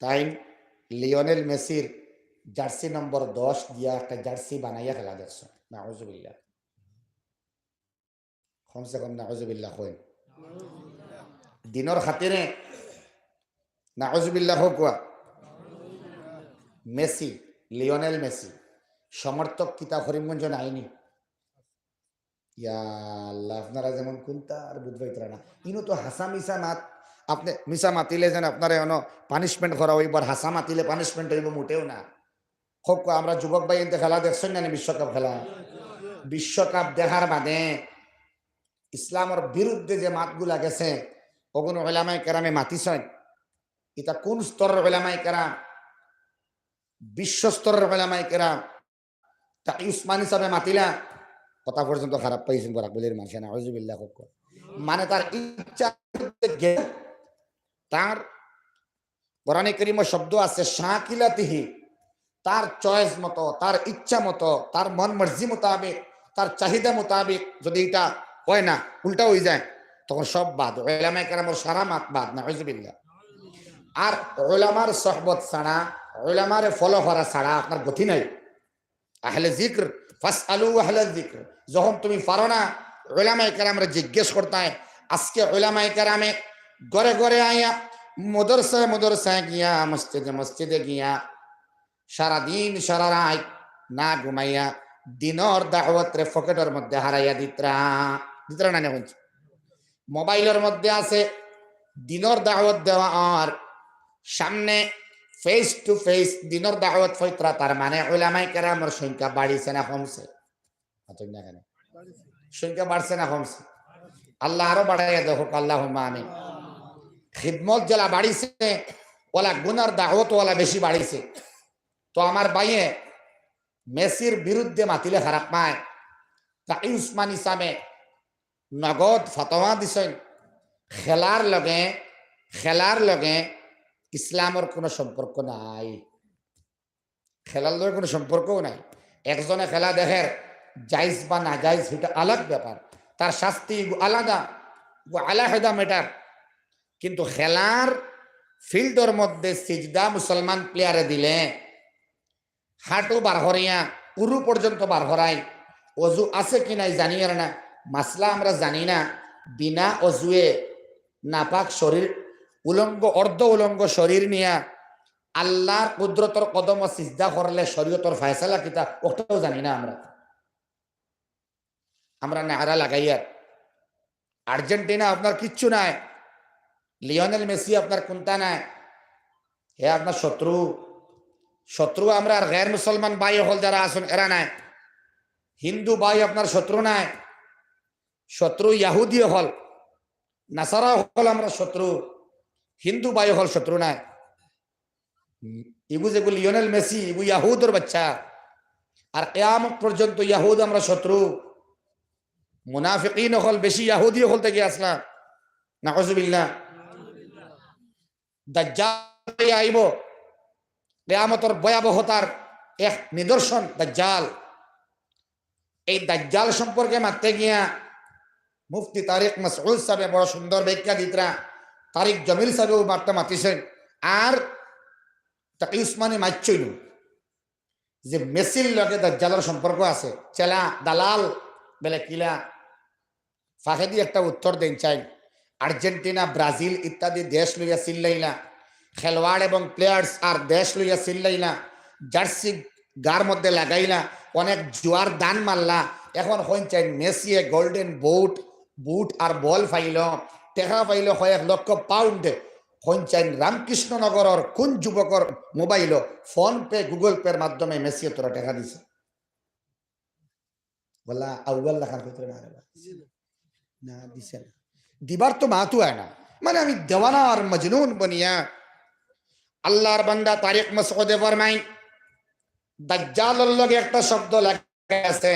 তাই লিওনেল মেসির জার্সি নম্বর 10 দিয়া একটা জার্সি বানাইয়া খেলা দেখছো। নাউজুবিল্লাহ, কমসে কম নাউজুবিল্লাহ কইন দিনর খাতিরে। নাউজুবিল্লাহ কোয়া। মেসি, লিওনেল মেসি সমর্থক কিতা করিমগঞ্জ নাইনি। ইয়া আল্লাহ, আপনারা যেমন কোনটা আর বুঝবাইতরা না। ইনো তো হাসা মিশা মাত, আপনি মিশা মাতিলে যেন আপনারা এনো পানিশমেন্ট করা হইবার, হাসা মাতিলে পানিশমেন্ট হইব মোটেও না। হোক আমরা যুবক ভাই এনতে খেলা দেখছেন না বিশ্বকাপ খেলা? বিশ্বকাপ দেখার বাদে ইসলামের বিরুদ্ধে যে মাতগুলা গেছে ওগুলো ওলামায়ে কেরামে মাতিছেন। এটা কোন স্তরের ওলামায়ে কেরাম? বিশ্ব স্তরের ওলামায়ে কেরাম। তাকে উসমান হিসাবে মাতিলা, কথা পর্যন্ত খারাপ পাইছেন বরাকবলির মানুষ। নাউজুবিল্লাহ। মানে তার ইচ্ছা, তার কোরআনে কারীমে শব্দ আছে শাকিলাতিহি, তার চয়েস মতো, তার ইচ্ছা মতো, তার মন মর্জি মোতাবেক, তার চাহিদা মোতাবেক যদি এটা হয় না, উল্টা হয়ে যায়, তখন সব বাদ। ওলামায়ে কেরামের সারা মাত বাদ। নাউজুবিল্লাহ। আর উলামার সোহবত ছাড়া, উলামারে ফলো করা ছাড়া আপনার গতি নাই। আহলে জিক্র ফাসআলু আহলে জিক্র, যখন তুমি পারো না উলামায়ে কেরামরে জিজ্ঞেস করতে হয়। আজকে উলামায়ে কেরামে ঘরে ঘরে আইয়া, মদরসায় মদরসায় গিয়া, মসজিদে মসজিদে গিয়া, সারাদিন সারা রাত না ঘুমাইয়া দিনর দাওয়াত রে পকেটের মধ্যে হারাইয়া দিতরা দিতরা না বলছি, মোবাইলের মধ্যে আছে দিনর দাওয়াত দেওয়া, আর সামনে ফেস টু ফেস দিনর দাওয়াত ফয়তরা। তার মানে উলামায়ে কেরামের সংখ্যা বাড়িছে না কমছে? না কেন সংখ্যা বাড়ছে না কমছে? আল্লাহ আরো বাড়াইয়া দেখো, আল্লাহুম্মা আমিন। খিদমত যারা বাড়িছে ওলা গুনার দাওয়াত ওলা বেশি বাড়িছে। তো আমার ভাইয়ে মেসির বিরুদ্ধে মাতিলে খারাপ পায়, তাই উসমানী সামে নগদ ফতোয়া দিছেন, খেলার লগে ইসলামের কোনো সম্পর্ক নাই, খেলার লগে কোনো সম্পর্কও নাই। একজনে খেলা দেখের জাইজ বা না জাইজ সেটা আলাগ ব্যাপার, তার শাস্তি আলাদা, আলাদা ম্যাটার। কিন্তু খেলার ফিল্ডের মধ্যে সিজদা মুসলমান প্লেয়ারে দিলে হাঁটু বার হরিয়া পুরু পর্যন্ত বার হরাই, অজু আছে কি নাই জানি আর না, মাসলা আমরা জানি না, বিনা অজুয়ে নাপাক শরীর, উলঙ্গ অর্ধ উলঙ্গ শরীর নিয়া আল্লাহর কুদরতর কদম সিজদা করলে শরীয়তর ফয়সালা কিতা ওটাও জানি না। আমরা নারা লাগাইয়ার আর্জেন্টিনা আপনার কিচ্ছু নাই, লিওনেল মেসি আপনার কোনটা নাই, হে আপনার শত্রু আমরা। আর গैर মুসলমান ভাই হল যারা আসুন এরা নাই, হিন্দু ভাই আপনার শত্রু নাই, শত্রু ইয়াহুদি হল, নাসারা হল আমরা শত্রু, হিন্দু ভাই হল শত্রু নাই। ইবু যেগু লিওনেল মেসি ইবু ইয়াহুদর বাচ্চা, আর কিয়ামত পর্যন্ত ইয়াহুদ আমরা শত্রু। মুনাফিকিন হল বেশি ইয়াহুদি হল থেকে আসলাম, নাউজুবিল্লাহ। দাজ্জাল আইব, কিয়ামতের ভয়াবহতার এক নিদর্শন দাজ্জাল। এই দাজ্জাল সম্পর্কে মারতে গিয়া মুফতি তারিক মাসউদ সাহেব বড় সুন্দর ব্যাখ্যা দিতরা, তারিক জমিল সাহেবও মাতিছেন। আর তাকি উসমানী মাইচইল যে মেসির লগে দাজ্জালের সম্পর্ক আছে, চেলা দালাল বেলে কিলা ফাঁকে দিয়ে একটা উত্তর দেন চাই। আর্জেন্টিনা ব্রাজিল ইত্যাদি দেশ লইয়া চিল্লাইলা, খেলোয়াড় এবং প্লেয়ার্স আর দেশ লইয়া চিল্লাইলা, জার্সি গার মধ্যে লাগাইলা, অনেক জুয়ার দান মারলা, এখন হইন চাই মেসিয়ে গোল্ডেন বুট আর বল পাইল, টেকা পাইল 1 লক্ষ পাউন্ড। হইন চাই রামকৃষ্ণনগরের কোন যুবকর মোবাইল ফোন পে গুগল পের মাধ্যমে মেসিয়ে তোরা টেকা দিছে? বলা আউ্বাল লেখার ভিতরে না দিছে না, দিবার তো মাতু হয় না, মানে আমি দেওয়ানা আর মজনুন বনিয়া। আল্লাহর বান্দা তারিক মাসউদে ফরমাই দাজ্জালের লগে একটা শব্দ লেখা আছে,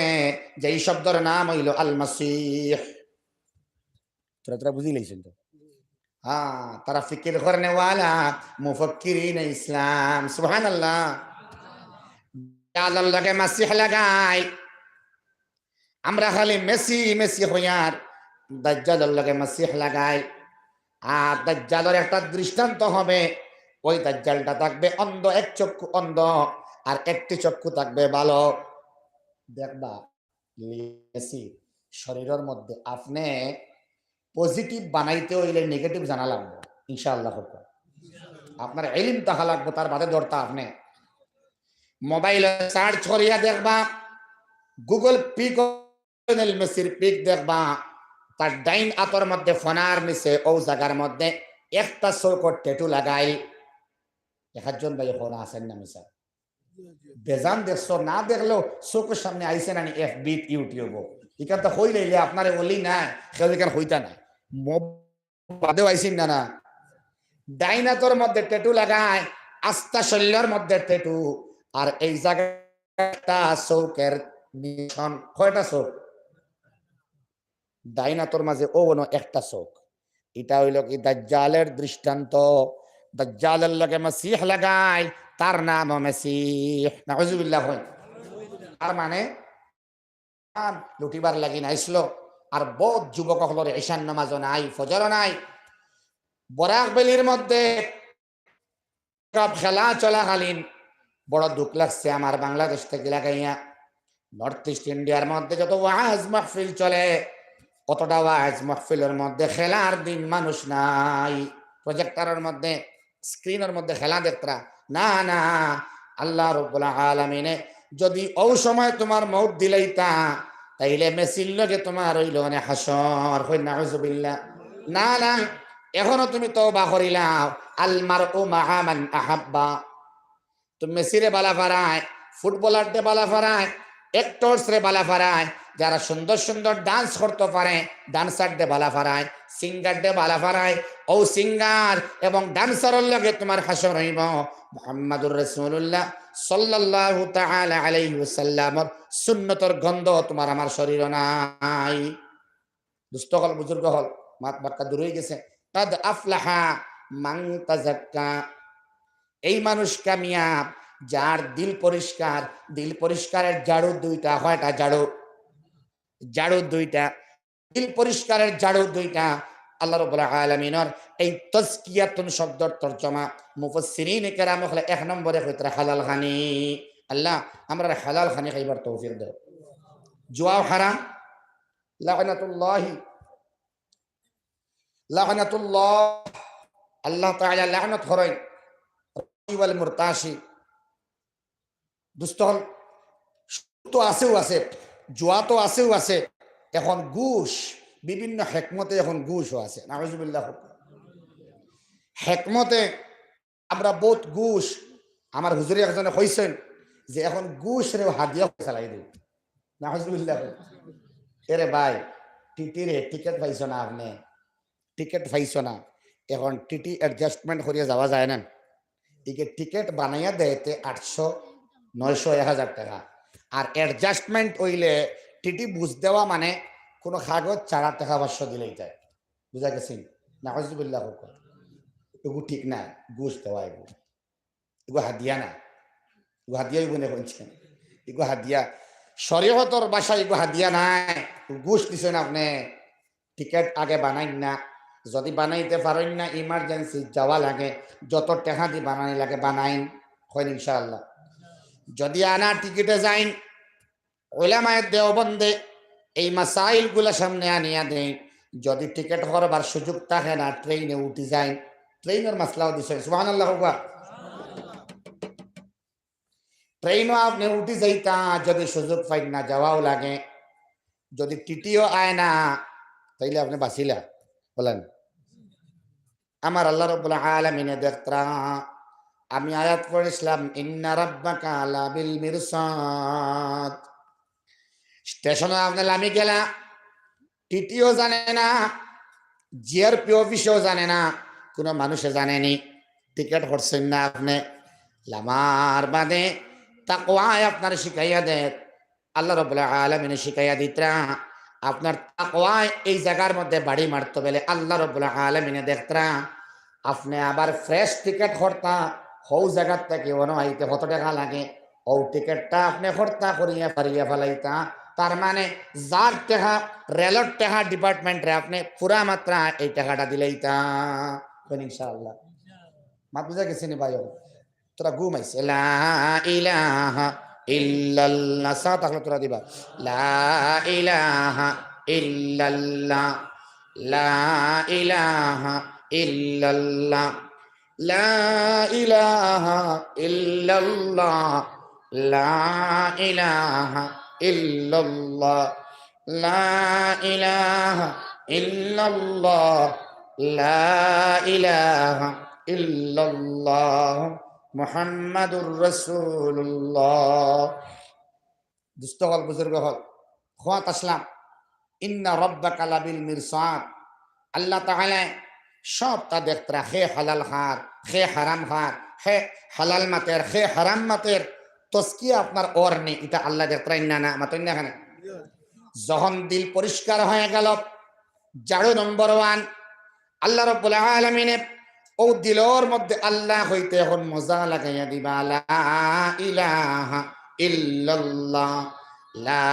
যেই শব্দের নাম হইল আল মাসিহ। তোরা বুঝি লাইছেন তো? হ্যাঁ, তারা ফিকির করনে ওয়ালা মুফাক্কিরিন ইসলাম, সুবহানাল্লাহ। দাজ্জালের লগে মাসিহ লাগাই, আমরা খালি মেসি মেসি হইয়ার দাজ্জালের লগে মাসিহ লাগাই। আর দাজ্জালের একটা দৃষ্টান্ত হবে, ওই দাজ্জালটা থাকবে অন্ধ, এক চক্ষু অন্ধ, আর একটি চক্ষু থাকবে ভালো। দেখবা মেসি শরীরের মধ্যে আপনি পজিটিভ বানাইতে হইলে নেগেটিভ জানা লাগবে ইনশাআল্লাহ। আপনার ইলম তাহা লাগবে, তার বাদে ধরতা আপনি মোবাইলে সার্চ করিয়া দেখবা, গুগল পিক মেসির পিক দেখবা, তার ডাইন হাতের মধ্যে ফোনার নিচে ও জায়গার মধ্যে একটা চৌকট ট্যাটু লাগাই। একজন ভাই ফোন আছেন না মিশা বেজান দেখছো, না দেখলেও চোখের সামনে আইসে না এফবি ইউটিউব, এখান তো হই লাইলে আপনার বলি না কেউ এখানে হইতা না, বাদেও আইসিন না না। ডাইন হাতের মধ্যে ট্যাটু লাগায়, আস্তা শৈল্যের মধ্যে ট্যাটু, আর এই জায়গাটা চৌকের নিশান। কয়টা চোখ? ডাইন হাতের মাঝে ও একটা চোখ। এটা হইল কি দাজ্জালের দৃষ্টান্ত। দাজ্জালের লগে মাসিহ লাগাই, তার নাম মাসিহ, নাউজুবিল্লাহ। তার মানে লুটিবার লাগি নাইছিল। আর বহুত যুবক হলরে ঈশান নামাজও নাই, ফজরও নাই। বরাক বেলির মধ্যে সব খেলা চলাকালীন বড় দুঃখ লাগছে আমার বাংলাদেশ থেকে লাগাইয়া নর্থ ইস্ট ইন্ডিয়ার মধ্যে যত ওয়াজ মাহফিল চলে কতটা ওয়াজ মাহফিলের মধ্যে খেলার দিন মানুষ নাই, প্রজেক্টরের মধ্যে স্ক্রিনের মধ্যে খেলা দেখতরা না না। আল্লাহ রাব্বুল আলামিনে যদি ও সময় তোমার মউত দিলাইতা তাইলে মেসির লগে তোমার হইল না হাসর, হই নাউজুবিল্লাহ। না না, এখনো তুমি তওবা করিলাও। আল মারউ মাআ মান আহাব্বা। তুমি মেসিরে বালা ফারায়, ফুটবলারদের বালা ফারায়, অ্যাক্টরস রে বালা ফারায়, যারা সুন্দর সুন্দর ডান্স করতে পারে ডান্সারদের বালা ফারায়, সিঙ্গারদের বালা ফারায়। ও সিঙ্গার এবং ডান্সারের লগে তোমার হাসর হইব। মুহাম্মাদুর রাসূলুল্লাহ সাল্লাল্লাহু তাআলা আলাইহি ওয়াসাল্লামর সুন্নতর গন্ধ তোমার আমার শরীর নাই। দুস্থ হল, বুজুর্গ হল, মাত বাক্কা দূর হয়ে গেছে। কাদ আফলাহা মান তাযাক্কা। এই মানুষ কামিয়াব যার দিল পরিষ্কার। দিল পরিষ্কারের ঝাড়ু দুইটা, কয়টা ঝাড়ু? ঝাড়ু দুইটা। দিল পরিষ্কারের ঝাড়ু দুইটা। আল্লাহ রাব্বুল আলামিনের এই তাজকিয়াতুন শব্দের তরজমা মুফাসসিরিন কেরাম হলে এক নম্বরে কইতরা হালাল খানি। আল্লাহ আমরা হালাল খানি খাইবার তৌফিক দাও। জুয়া হারাম, লানাতুল্লাহি লানাতুল্লাহ, আল্লাহ তাআলা লানত করেন ওয়াল মুরতাশি। দুস্থ তো আছেও আছে, জুয়া তো আছেও আছে, এখন ঘুষ, বিভিন্ন হেকমতে এখন ঘুষও আছে। নাউজুবিল্লাহ। হেকমতে আমরা বহুত ঘুষ, আমার হুজুরি একজনে কইছেন যে এখন ঘুষ রে হাদিয়া চালাই দিই। নাউজুবিল্লাহ। এরে ভাই, টিটিরে টিকিট পাইছ না, আপনি টিকিট পাইছ না, এখন টিটি অ্যাডজাস্টমেন্ট করিয়া যাওয়া যায় না। একে টিকিট বানাইয়া দেয়তে 800, 900, 1000 টাকা। আর অ্যাডজাস্টমেন্ট হইলে টিটি বুঝ দেওয়া মানে কোনো কাগজ 4 টাকা 500 দিলেই যায়। বুঝা গেছি? নাউজুবিল্লাহ। এগু ঠিক না, ঘুষ দেওয়া এগু, এগু হাদিয়া না, এগু হাদিয়া বলে বলছেন, এগু হাদিয়া শরীয়তর বাসায়, এগু হাদিয়া নাই। ঘুষ দিছেন আপনি, টিকিট আগে বানাই না, যদি বানাইতে পারেন না ইমার্জেন্সি যাওয়া লাগে, যত টাকা দিয়ে বানানি লাগে বানাইন, হয় ইনশাআল্লাহ। যদি আনা টিকিটে যাইন, উলামায়ে দেওবন্দে এই মাসাইল গুলা সামনে আনিয়া দেন। যদি টিকিট করবার সুযোগ থাকে না, ট্রেনে উঠি যাইন, ট্রেনের মাসলাও দিছে। সুবহানাল্লাহ। ট্রেনও আপনি উঠি যাইতা, যদি সুযোগ পাই না যাওয়াও লাগে, যদি টিটিও আয় না তাইলে আপনি বাঁচিলা। বলেন আমার আল্লাহ রাব্বুল আলামিনে দেখতরা, আমি আয়াত পড়েছিলাম ইন্না রাব্বাকা লাবিল মিরসাদ। স্টেশনে আপনি লামি গেলা, টিটিও জানে না, জিআরপি অফিসেও জানে না, কোনো মানুষে জানেনি, টিকিট করছেন না আপনি, লামার বাদে তাকওয়ায় আপনার শিখাইয়া দেয়। আল্লাহ রাব্বুল আলামিনে শিখাইয়া দিতরা, আপনার তাকওয়ায় এই জায়গার মধ্যে বাড়ি মারতে বলে আল্লাহ রাব্বুল আলামিনে দেখতরা, আপনি আবার ফ্রেশ টিকিট করতা, হৌ জায়গার থেকে অন্য আইতে কত টাকা লাগে, ও টিকিটটা আপনি কর্তা করিয়া পারিয়া ফেলাইতা। তার মানে যার টাকা রেলর টাকা ডিপার্টমেন্টে আপনি পুরা মাত্রা এই টাকাটা দিলেইতা। ইনশাআল্লাহ। মাত বুঝা গেছে নি ভাই? তোরা ঘুমাইছে। লা ইলাহা ইল্লাল্লাহ, সা তাহলে তোরা দিবা লা ইলাহা ইল্লাল্লাহ, লা ইলাহা ইল্লাল্লাহ, লা ইলাহা ইল্লাল্লাহ, লা ইলাহা ইল্লাল্লাহ, লা ইলাহা ইল্লাল্লাহ, লা ইলাহা ইল্লাল্লাহ মুহাম্মাদুর রাসূলুল্লাহ। দুস্থ হল, বুজুর্গ হল, খোয়াত আসলাম, ইন্না রাব্বাকা লাবিল মিরসাদ। আল্লাহ তাআলা সব তা দেখতরা, হে হালাল খার, হে হারাম খার, হে হালাল মাতের, হে হারাম মাতের তস্কিয়া আপনার ওর নেই, এটা আল্লাহ দেখতরা। ইন্না না মাতন না এখানে। যখন দিল পরিষ্কার হয়ে গেল, জাড়ু নম্বর 1 আল্লাহ রাব্বুল আলামিনে ও দিলর মধ্যে আল্লাহ হইতে এখন মজা লাগাইয়া দিবা। লা ইলাহা ইল্লাল্লাহ, লা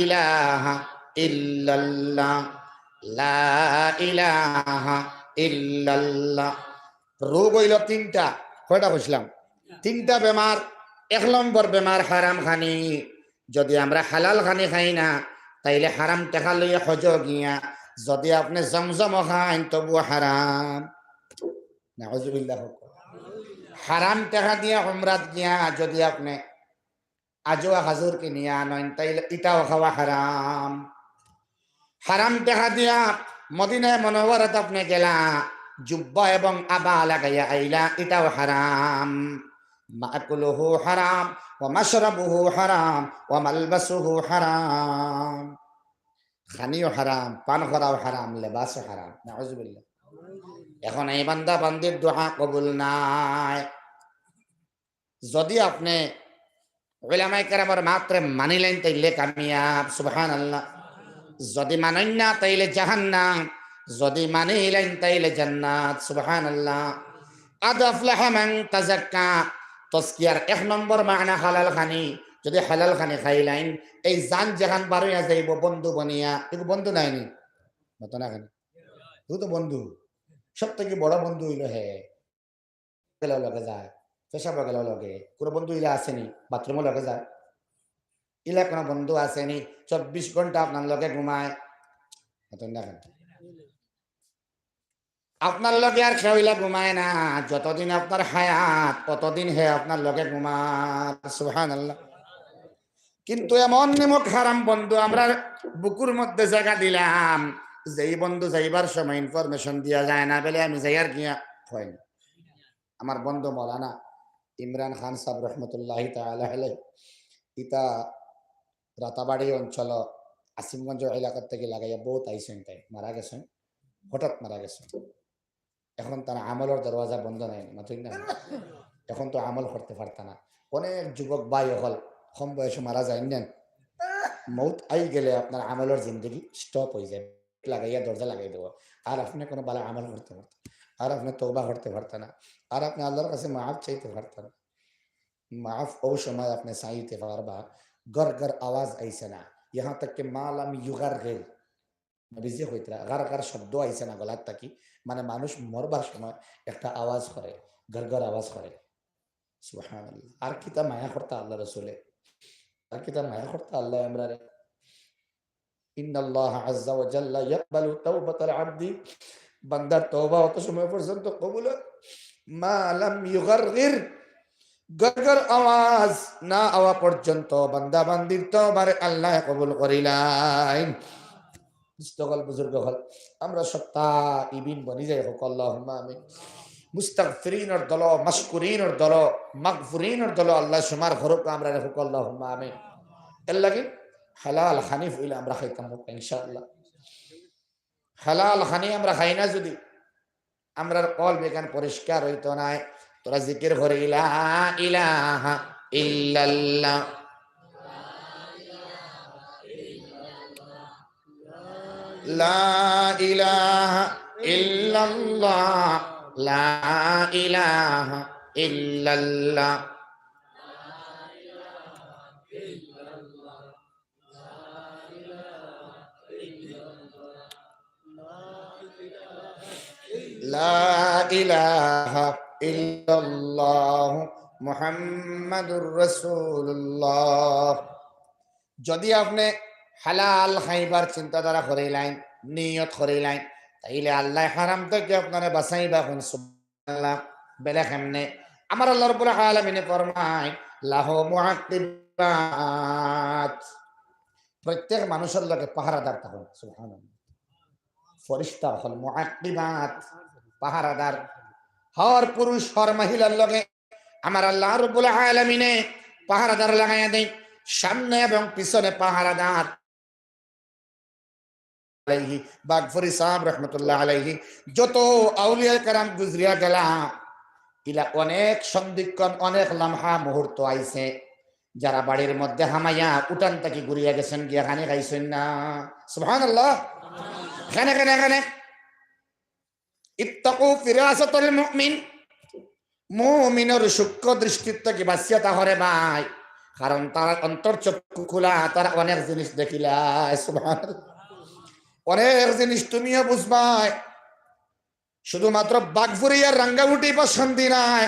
ইলাহা ইল্লাল্লাহ, লা ইলাহা ইল্লাল্লাহ। রোগ হইল 3টা, কয়টা বুঝলাম? তিনটা বেমার। এক নম্বর বেমার হারাম খানি। যদি আমরা হালাল খানি খাই না তাইলে হারাম টাকা লইয়া হজ গিয়া যদি আপনি জমজম খান তবু হারাম। নাউজুবিল্লাহ। হারাম টাকা দিয়া উমরাত গিয়া যদি আপনি আজোয়া হাজুর কে নিয়ে আনেন তাইলে এটাও খাওয়া হারাম। হারাম টাকা দিয়া মদিনায় মনোবরত আপনি গেলা জুব্বা এবং আবা লাগাইয়া আইলা এটাও হারাম। মাকুলুহু হারাম ওয়া মাশরাবুহু হারাম ওয়া মালবাসুহু হারাম। খানিও হারাম, পান করাও হারাম, লেবাসও হারাম। নাউজুবিল্লাহ। এখন এই বান্দা বান্দির দোয়া কবুল নাই। যদি আপনি উলামায়ে কেরামের মাত্র মানিলেন তাইলে কামিয়াব। সুবহানাল্লাহ। যদি মানেন না তাইলে জাহান্নাম, যদি মানিলেন তাইলে জান্নাত। সুবহানাল্লাহ। কাদ আফলাহা মান তাযাক্কা। তাজকিয়ার এক নম্বর মানা হালাল খানি। যদি হালাল খানি খাইলেন এই জান জাহান বারইয়া যাইব বন্ধু বনিয়া। কিন্তু বন্ধু নাইনি মত না খানি তো বন্ধু সব থেকে বড় বন্ধু হইল হে গেল লগে যায়, পেশাব গেল লগে। কোনো বন্ধু ইলা আসেনি বাথরুমও লগে যায়? ইলা কোনো বন্ধু আসেনি 24 ঘন্টা আপনার লগে ঘুমায়? দেখেন আপনার লগে আর খেইলা ঘুমায় না। যতদিন আপনার হায়াত ততদিন হে আপনার লগে ঘুমায়। সুবহানাল্লাহ। কিন্তু এমন নিমক হারাম বন্ধু আমরা বুকুর মধ্যে জায়গা দিলাম, যেই বন্ধু যাইবার সময় ইনফরমেশন দিয়া যায় না বলে আমি যাইয়ার গিয়া হয়। আমার বন্ধু মৌলানা ইমরান খান সাহেব রহমতুল্লাহ তাআলা আলাইহি ইতা রাতাবাড়ি অঞ্চল আসিমগঞ্জ এলাকার থেকে লাগাইয়া বহুত আইসেন, তাই মারা গেছেন, হঠাৎ মারা গেছেন। এখন তার আমলের দরওয়াজা বন্ধ নাই মাতুই না। এখন তো আমল করতে পারত না। অনেক যুবক ভাই হল কম বয়সে মারা যায় নেন, মৌত আই গেলে আপনার আমলের জিন্দগি স্টপ হয়ে যায়, লাগাইয়া দরজা লাগাই দেবো। আর আপনি কোনো ভালো আমল করতে পারতেন, আর আপনি তওবা করতে পারতেন না, আর আপনি আল্লাহর কাছে মাফ চাইতে পারতেন। মাফ ও সময় আপনি চাইতে পারবা গর গর আওয়াজ আইছে না। यहाँ तक के मालम युगार गेल নবীজি কইতরা গার গার শব্দ আইছে না গলার থাকি, মানে মানুষ মরবার সময় একটা আওয়াজ করে, গর গর আওয়াজ করে। সুবহানাল্লাহ। আর কিতা মায়া করতা আল্লাহ রাসূলে, আর কিতা মায়া করতা আল্লাহ আমরারে। ইন্নাল্লাহ আযজা ওয়া জাল্লা ইয়াকবালু তাওবাতাল আবদি। বান্দার তওবা অত সময় পর্যন্ত কবুল মা লাম ইউগারগির, গরগর আওয়াজ না আওয়া পর্যন্ত বান্দা বান্দির তওবারে আল্লাহ কবুল করিলাই। মুস্তগল বুজুর্গ হল আমরা সপ্তাহ ইবিন বনি যাই হোক আল্লাহুম্মা আমিন। মুস্তাগফিরিনের দল, মাশকুরিনের দল, মাগফুরিনের দল আল্লাহ সুমার ঘরক আমরা হোক আল্লাহুম্মা আমিন। এর লাগি হালাল হানিফ হইলে আমরা খাইতাম হোক ইনশাআল্লাহ। হালাল হানি আমরা খাই না যদি আমরার কল বেগান পরিষ্কার হইতো না। তোরা জিকির করে লা ইলাহা ইল্লাল্লাহ, লা ইলাহা ইল্লাল্লাহ, লা ইলাহা ইল্লাল্লাহ। লা ইলাহা ইল্লাল্লাহ মুহাম্মাদুর রাসূলুল্লাহ। যদি আপনি হালাল খাইবার চিন্তাধারা করিলেন, নিয়ত করিলেন, তাইলে আল্লাহ হারাম থেকে আপনারা বাঁচাইবা। সুবহানাল্লাহ। বেলা কেমনে? আমার আল্লাহ রাব্বুল আলামিন ফরমায় লাহু মুআক্কিবাত, প্রত্যেক মানুষের লগে পাহারাদার থাকুন। সুবহানাল্লাহ। ফেরেশতা হল মুআক্কিবাত, পাহারাদার। হর পুরুষ হর মহিলার লগে আমার আল্লাহ রাব্বুল আলামিনে পাহারাদার লাগাইয়া দেন, সামনে এবং পিছনে পাহারাদার। আলাইহি বাগফরি সাহেব রহমতুল্লাহ আলাইহি যত আউলিয়া কেরাম গুজরিয়া গেলা ইলা অনেক সন্ধিক্ষণ, অনেক লম্হা মুহূর্ত আইছে যারা বাড়ির মধ্যে হামাইয়া উঠান থেকে ঘুরিয়া গেছেন, গিয়া খানে খাইছেন না। সুবহানাল্লাহ। খানে খানে খানে ইত্তাকু ফিরাসাতুল মুমিন, মুমিনের সূক্ষ্ম দৃষ্টিত্ব কি বাঁচিয়া তাহরে ভাই, কারণ তার অন্তর চক্ষু খোলা, তারা অনেক জিনিস দেখিলা। সুবহানাল্লাহ। অনেক জিনিস তুমিও বুঝবাই। শুধুমাত্র বাগফুরিয়ার রাঙ্গাউটি পছন্দ নাই,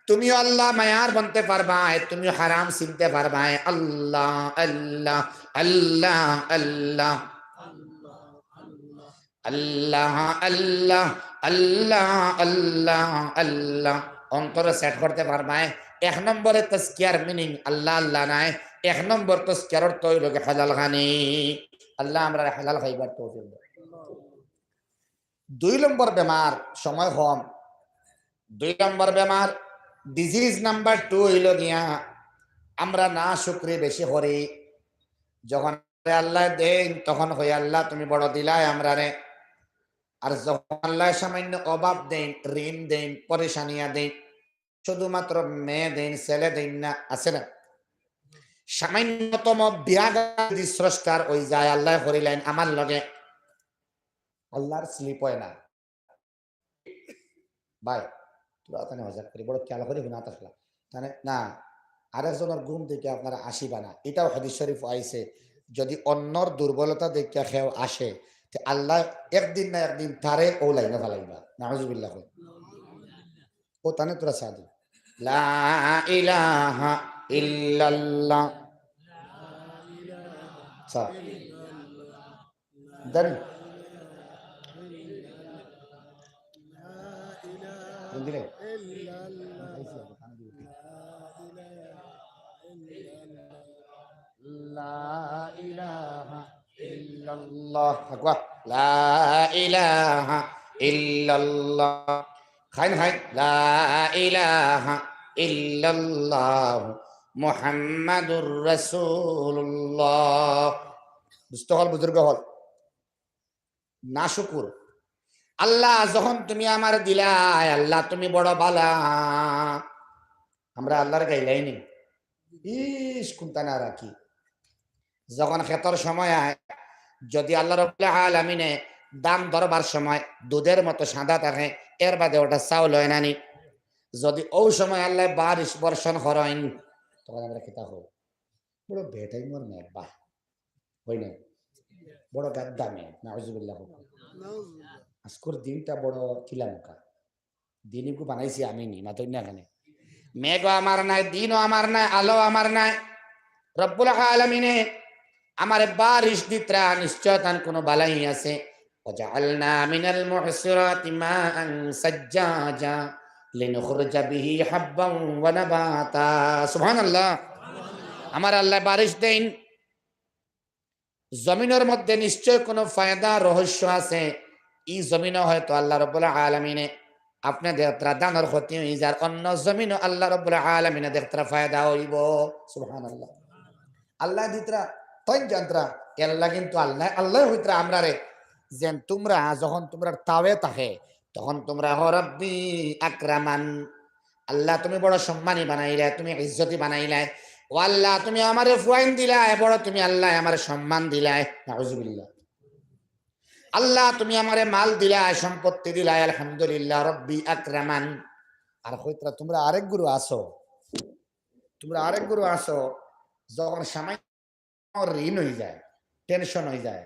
তুমিও আল্লাহ মায়ার বনতে পারবাই, তুমিও হারাম চিনতে পারবাই। আল্লাহ আল্লাহ আল্লাহ আল্লাহ আল্লাহ আল্লাহ আল্লাহ আল্লাহ আল্লাহ অন্তরে সেট করতে পারবাই। এক নম্বরে তাজকিয়ার মিনিং আল্লাহ আল্লাহ নাই, এক নম্বর তাজকিয়ার অর্থ হইল হালাল খানি। আল্লাহ আমরা হালাল খাইবার তৌফিক দাও। দুই নম্বর বেমার, সময় কম, দুই নম্বর বেমার ডিজিজ নাম্বার 2 হইল গিয়া আমরা না শুকরি বেশি করি। যখন আল্লাহ দেন তখন হই আল্লাহ তুমি বড় দিলাই আমরা রে, আর যখন আল্লাহ সামান্য অভাব দেন, ঋণ দেন, পরেশানিয়া দেন, শুধুমাত্র মেয়ে দেন ছেলে দেন না, আছে না, সামান্যতম বিয়াগাদি স্রষ্টার ওই যায় আল্লাহ করিলেন আমার লগে, আল্লাহর স্লিপ হয় না ভাই। তোরা তানে হজাক করি বড় খেয়াল করে গুণা থাকলা তানে না, আরেকজনের ঘুম থেকে আপনারা আসিবা না। এটাও হাদিস শরীফ আইছে, যদি অন্যর দুর্বলতা দেখিয়া খেও আসে আল্লাহ একদিন না একদিন তারে ও লাইনে ফালাইবা। নাউজুবিল্লাহ। ও তানে তোরা সাদি লা ইলাহা ইল্লাল্লাহ সা দেন দিলে লা ইলাহা ইল্লাল্লাহ আকবার লা ইলাহা ইল্লাল্লাহ খাইন খাইন লা ইলাহা ইল্লাল্লাহ মুহাম্মাদুর রাসূলুল্লাহ। বুঝতে হল, বুজুর্গ হল না শুকুর। আল্লাহ যখন তুমি আমার দিলাই, আল্লাহ তুমি বড় বালা, আমরা আল্লাহর গাইলাই নি ইস কোনটা না রাখি। যখন খেতর সময় আয়, যদি আল্লাহ রাব্বুল আলামিনে দাম ধরবার সময় দুধের মতো সাদা থাকে, এর বাদে ওটা চাউল হয় নানি, যদি ওই সময় আল্লাহ বারিশ বর্ষণ করেন তখন আমরা খেতা হব বড় বেটাই মোর মেঘ বাহ হই না, বড় গাদ্দা মেঘ। নাউজুবিল্লাহ। আজকের দিনটা বড় কিলামুকা দিনই বানাইছি আমি নি মাত্র না এখানে। মেঘও আমার নাই, দিনও আমার নাই, আলো আমার নাই। রব্বুল আলামিনে আমার বারিশ দিত্রা নিশ্চয় তার কোনো বালাই আছে। ওয়াজআলনা মিনাল মুহসিরাতি মাআন সাজ্জাজা লিনুখরিজা বিহি হাব্বান ওয়া নাবাতা। সুবহানাল্লাহ। আমার আল্লাহ বারিশ দেন, জমিনের মধ্যে নিশ্চয় কোনো ফায়দা রহস্য আছে। এই জমিনও হয়তো আল্লাহ রাব্বুল আলামিনে আপনাদের দানের ক্ষতি হয়ে যার, অন্য জমিনও আল্লাহ রাব্বুল আলামিনে দেখতরা ফায়দা হইব। সুবহানাল্লাহ। আল্লাহ দিতরা তৈন যন্ত্রা আল্লাহ কিন্তু আল্লাহ আল্লাহ হইতরা আমরা রে যেন তোমরা যখন তোমরা তাওয়ে থাকে তখন তোমরা হ রব্বি আকরামান, আল্লাহ তুমি বড় সম্মানী বানাইলে, তুমি ইজ্জতি বানাইলে, ও আল্লাহ তুমি আমারে ফুয়াইন দিলাই, বড় তুমি আল্লাহ আমার সম্মান দিলাই। নাউজুবিল্লাহ। আল্লাহ তুমি আমারে মাল দিলাই, সম্পত্তি দিলাই, আলহামদুলিল্লাহ রব্বি আকরামান। আর হইতরা তোমরা আরেক গুরু আসো, তোমরা আরেক গুরু আসো যখন সামান্য ঋণ হয়ে যায়, টেনশন হয়ে যায়,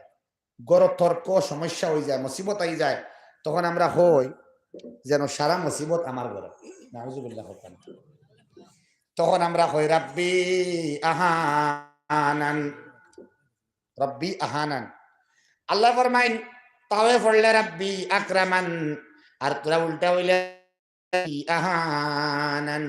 গড় তর্ক সমস্যা হয়ে যায়, মুসিবত হয়ে যায়, তখন আমরা হই যেন সারা মুসিবত আমার ঘরে। নাউজুবিল্লাহ। তখন আমরা হই রাব্বি আহানান, রব্বি আহানান। আল্লাহ ফরমাইন তাওয়ে পড়লে রাব্বি আকরামান, আর তোরা উল্টা হইলে আহানান।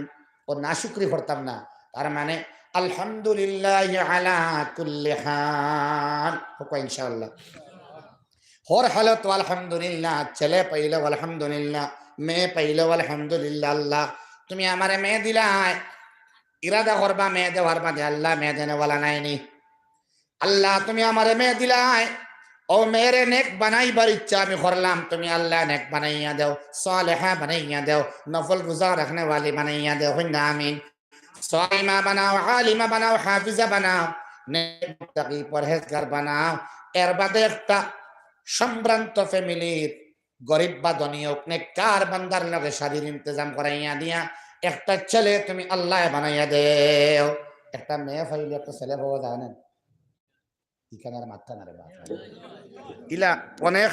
ও না শুকরি করতাম না, তার মানে আলহামদুলিল্লাহ আলা কুল্লি হাল হোক ইনশাআল্লাহ। হর হালত আলহামদুলিল্লাহ, ছেলে পাইলে আলহামদুলিল্লাহ, মেয়ে পাইলে আলহামদুলিল্লাহ। আল্লাহ তুমি আমারে মেয়ে দিলাই, ইরাদা করবা মেয়ে দেওয়ার বাদে আল্লাহ মেয়ে দেনেওয়ালা নাইনি। আল্লাহ তুমি আমারে মেয়ে দিলাই, ও মেরে নেক বানাইবার ইচ্ছা আমি করলাম, তুমি আল্লাহ নেক বানাইয়া দেও, সালেহা বানাইয়া দেও, নফল রোজা রাখনে वाली বানাইয়া দেও। হইনা আমিন। সালিমা বানাও, আলিমা বানাও, হাফিজা বানাও, নেক মুত্তাকি পরহেজগার বানাও। এর বাদে একটা সম্ভ্রান্ত ফ্যামিলির গরিব বা ধনী হোক নেককার বান্দার লগে শাদীর ইন্তজাম করাইয়া দিয়া একটা ছেলে তুমি আল্লাহ বানাইয়া দেও। একটা মেয়ে ফাইলে একটা ছেলে পাওয়া যায় না, এখানে আর মাথা না রে বাপ। ইলা অনেক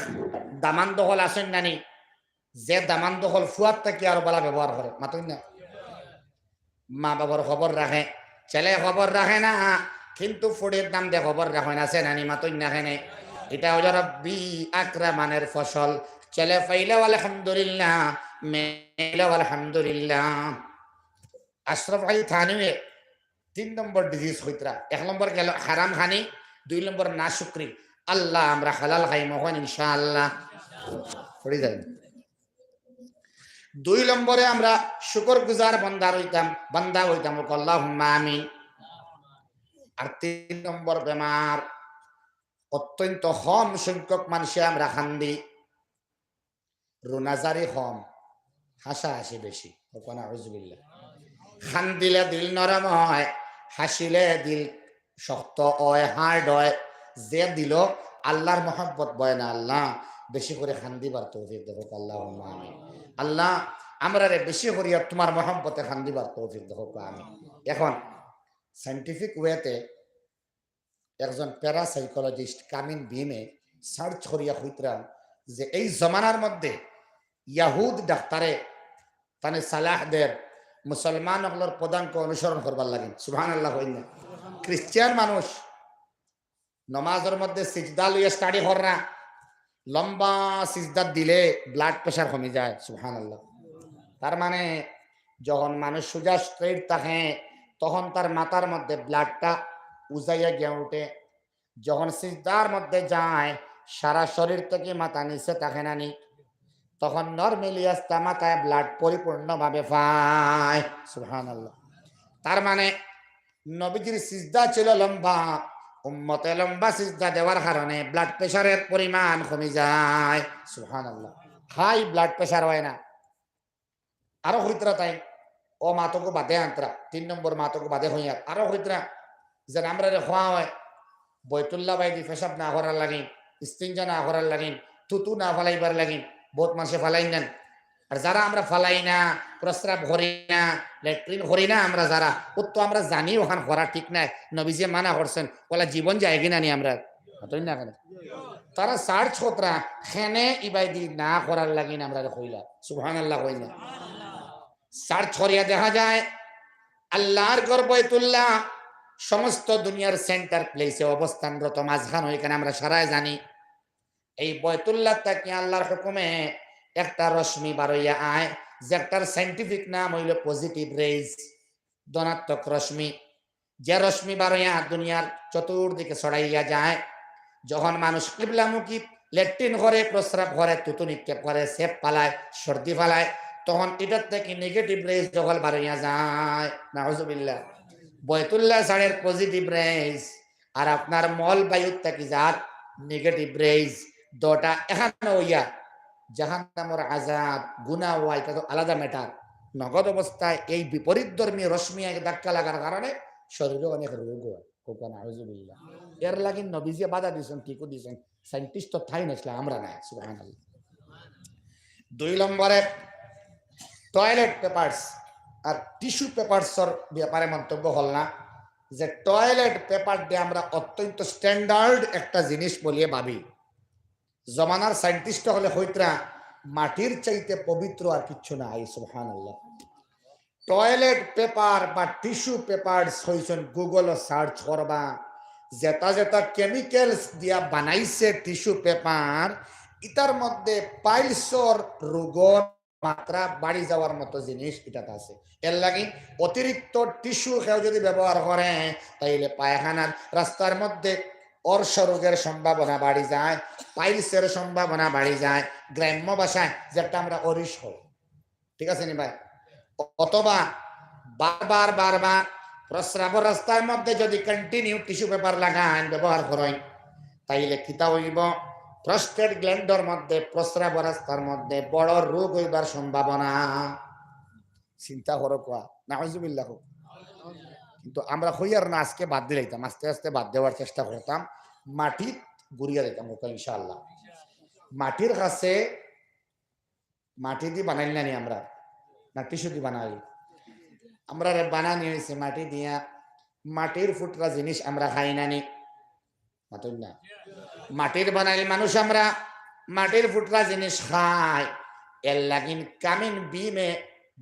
দামান দখল আছেন নানি, যে দামান দখল ফুয়ার থেকে আরো বলা ব্যবহার করে মাতুন না। মা বাবার খবর রাখে, ছেলে খবর রাখে না, কিন্তু ফুড়ির নাম দিয়ে খবর রাখে না, সে নানি মাতই না খেনে। এটা হলো রব্বি আকরামানের ফসল। ছেলে পাইলেও আলহামদুলিল্লাহ, মেয়েলেও আলহামদুলিল্লাহ। আশরাফ আলী থানভী 3 নম্বর ডিজিজ হইতরা। 1 নম্বর গেল হারাম খানি, 2 নম্বর না শুকরি। আল্লাহ আমরা হালাল খাই মহান ইনশাআল্লাহ পড়ে যাই। 2 নম্বরে আমরা শুকর গুজার বান্দা হইতাম আল্লাহুম্মা আমিন। আর 3 নম্বর বেমার, অত্যন্ত কম সংখ্যক মানুষে আমরা খান্দি, রোনাজারি কম, হাসাহাসি বেশি। নাউজুবিল্লাহ। খান্দিলে দিল নরম হয়, হাসিলে দিল শক্ত হয়, হার্ড হয়। যে দিল আল্লাহর মহব্বত বয় না, আল্লাহ বেশি করে খান্দিবার তৌফিক দেখো আল্লাহুম্মা আমিন। আল্লাহ আমরা রে বেশি করিয়া তোমার মহব্বতে খান্দিবার তৌফিক দেখো আমিন। এখন সাইন্টিফিক ওয়েতে একজন প্যারাসাইকোলজিস্ট কামিন বিমে সার্চ করিয়া হইতরা যে এই জমানার মধ্যে ইয়াহুদ ডাক্তারে তানে সালাহদের মুসলমান হকলর পদাঙ্ক অনুসরণ করবার লাগে। সুবহানাল্লাহ হইনা। খ্রিস্টান মানুষ নমাজের মধ্যে সিজদা লইয়া স্টাডি কররা, লম্বা সিজদা দিলে ব্লাড প্রেশার কমে যায়। সুবহানাল্লাহ। তার মানে যখন মানুষ সোজা স্ট্রেট থাকে তখন তার মাথার মধ্যে ব্লাডটা উজাইয়া গিয়া উঠে। যখন সিজদার মধ্যে যায় সারা শরীর থেকে মাথা নিচে থাকে না নি, তখন নরমালি আস্তা মাথায় ব্লাড পরিপূর্ণভাবে পায়। সুবহানাল্লাহ। তার মানে নবীজির সিজদা ছিল লম্বা, উম্মতে লম্বা সিজদা দেওয়ার কারণে ব্লাড প্রেশারের পরিমাণ কমে যায়। সুবহানাল্লাহ। হাই ব্লাড প্রেশার হয় না। আরো হইতরা তাই ও মাতকে বাদে আন্তরা 3 নম্বর মাতকে বাদে হইয়া আরো হইতরা যে আমরা রে খোয়া হয় বৈতুল্লাহ বাইদি পেশাব না করার লাগিন, ইস্তিনজা না করার লাগিন, থুতু না ফালাইবার লাগিন বহুত মানুষে ফালাই নেন। আর যারা আমরা ফালাই না, প্রস্রাব করি না, ল্যাট্রিন করি না, আমরা যারা ও তো আমরা জানি ওখান করা ঠিক নাই, নবীজি মানা করছেন, ওলা জীবন যায় কিনা নি আমরা না কেন তারা সার্চ কতরা খেনে ইবাইদি না করার লাগিন আমরা কইলা। সুবহানাল্লাহ কইলা। সার্চ করিয়া দেখা যায় আল্লাহর ঘর বাইতুল্লাহ সমস্ত দুনিয়ার সেন্টার প্লেসে অবস্থানরত মাঝখান ওইখানে আমরা সারাই জানি। এই বাইতুল্লাহ থেকে আল্লাহর হুকুমে একটা রশ্মি বারইয়া আয়, যে একটার সাইন্টিফিক নাম হইল পজিটিভ রেজ, ধনাত্মক রশ্মি। যে রশ্মি বারইয়া দুনিয়ার চতুর্দিকে ছড়াইয়া যায়। যখন মানুষ কিবলামুখী ল্যাট্রিন করে, প্রস্রাব করে, তুতু নিক্ষেপ করে, সেপ পালায়, সর্দি ফালায়, তখন এটার থেকে নেগেটিভ রেজ যখন বারইয়া যায়। নাউজুবিল্লাহ। বাইতুল্লাহ সাড়ের পজিটিভ রেজ আর আপনার মল বায়ুর থেকে যার নেগেটিভ রেজ, দুটা এখানে হইয়া জাহান্নামের আযাব গুনাহ হয়, এটা তো আলাদা ম্যাটার। নগদ অবস্থায় এই বিপরীতধর্মী রশ্মি এক ধাক্কা লাগার কারণে শরীরে অনেক রোগ হয়। নাউজুবিল্লাহ। এর লাগি নবীজি বাধা দিয়েছেন, ঠিকও দিয়েছেন, সাইন্টিস্ট তো ঠাই নাছিল, আমরা নাই। সুবহানাল্লাহ। 2 নম্বরে টয়লেট পেপারস আর টিস্যু পেপারসর ব্যাপারে মন্তব্য হল না যে টয়লেট পেপার দিয়ে আমরা অত্যন্ত স্ট্যান্ডার্ড একটা জিনিস বলিয়ে ভাবি। জমানার সাইন্টিস্ট হলে হইতরা মাটির চাইতে পবিত্র আর কিচ্ছু নাই। সুবহানাল্লাহ। টয়লেট পেপার বা টিস্যু পেপারস হইছেন গুগল সার্চ করবা, যেটা যেটা কেমিক্যালস দিয়া বানাইছে টিস্যু পেপার, ইটার মধ্যে পাইলসর রোগর মাত্রা বাড়ি যাওয়ার মতো জিনিস এটাতে আছে। এর লাগি অতিরিক্ত টিস্যু কেউ যদি ব্যবহার করে তাইলে পায়খানার রাস্তার মধ্যে অর্শ রোগের সম্ভাবনা বাড়ি যায়, পাইলসের সম্ভাবনা বাড়ি যায়। গ্রাম্য ভাষায় যেটা আমরা অরিশ হই, ঠিক আছে নি ভাই? অথবা বারবার বারবার প্রস্রাব রাস্তার মধ্যে যদি কন্টিনিউ টিস্যু পেপার লাগান ব্যবহার করেন, তাইলে কিতা হইব, প্রস্টেট গ্ল্যান্ডর মধ্যে প্রস্রাব রাস্তার মধ্যে বড় রোগ হইবার সম্ভাবনা। চিন্তা করো কোয়া। নাউজুবিল্লাহ। কিন্তু আমরা হইয়ার না, আজকে বাদ দিলাইতাম, আস্তে আস্তে বাদ দেওয়ার চেষ্টা করতাম, মাটি গুড়িয়া দিতাম ইনশাআল্লাহ। মাটির কাছে মাটি দিয়ে বানাই না নি আমরা, না টিস্যু দিয়ে বানাই? আমরা বানানি হয়েছে মাটি দিয়া। মাটির ফুটরা জিনিস আমরা খাই নানি, না মাটির বানাইল মানুষ আমরা মাটির ফুটরা জিনিস খাই। এর লাগিন কামিন বিমে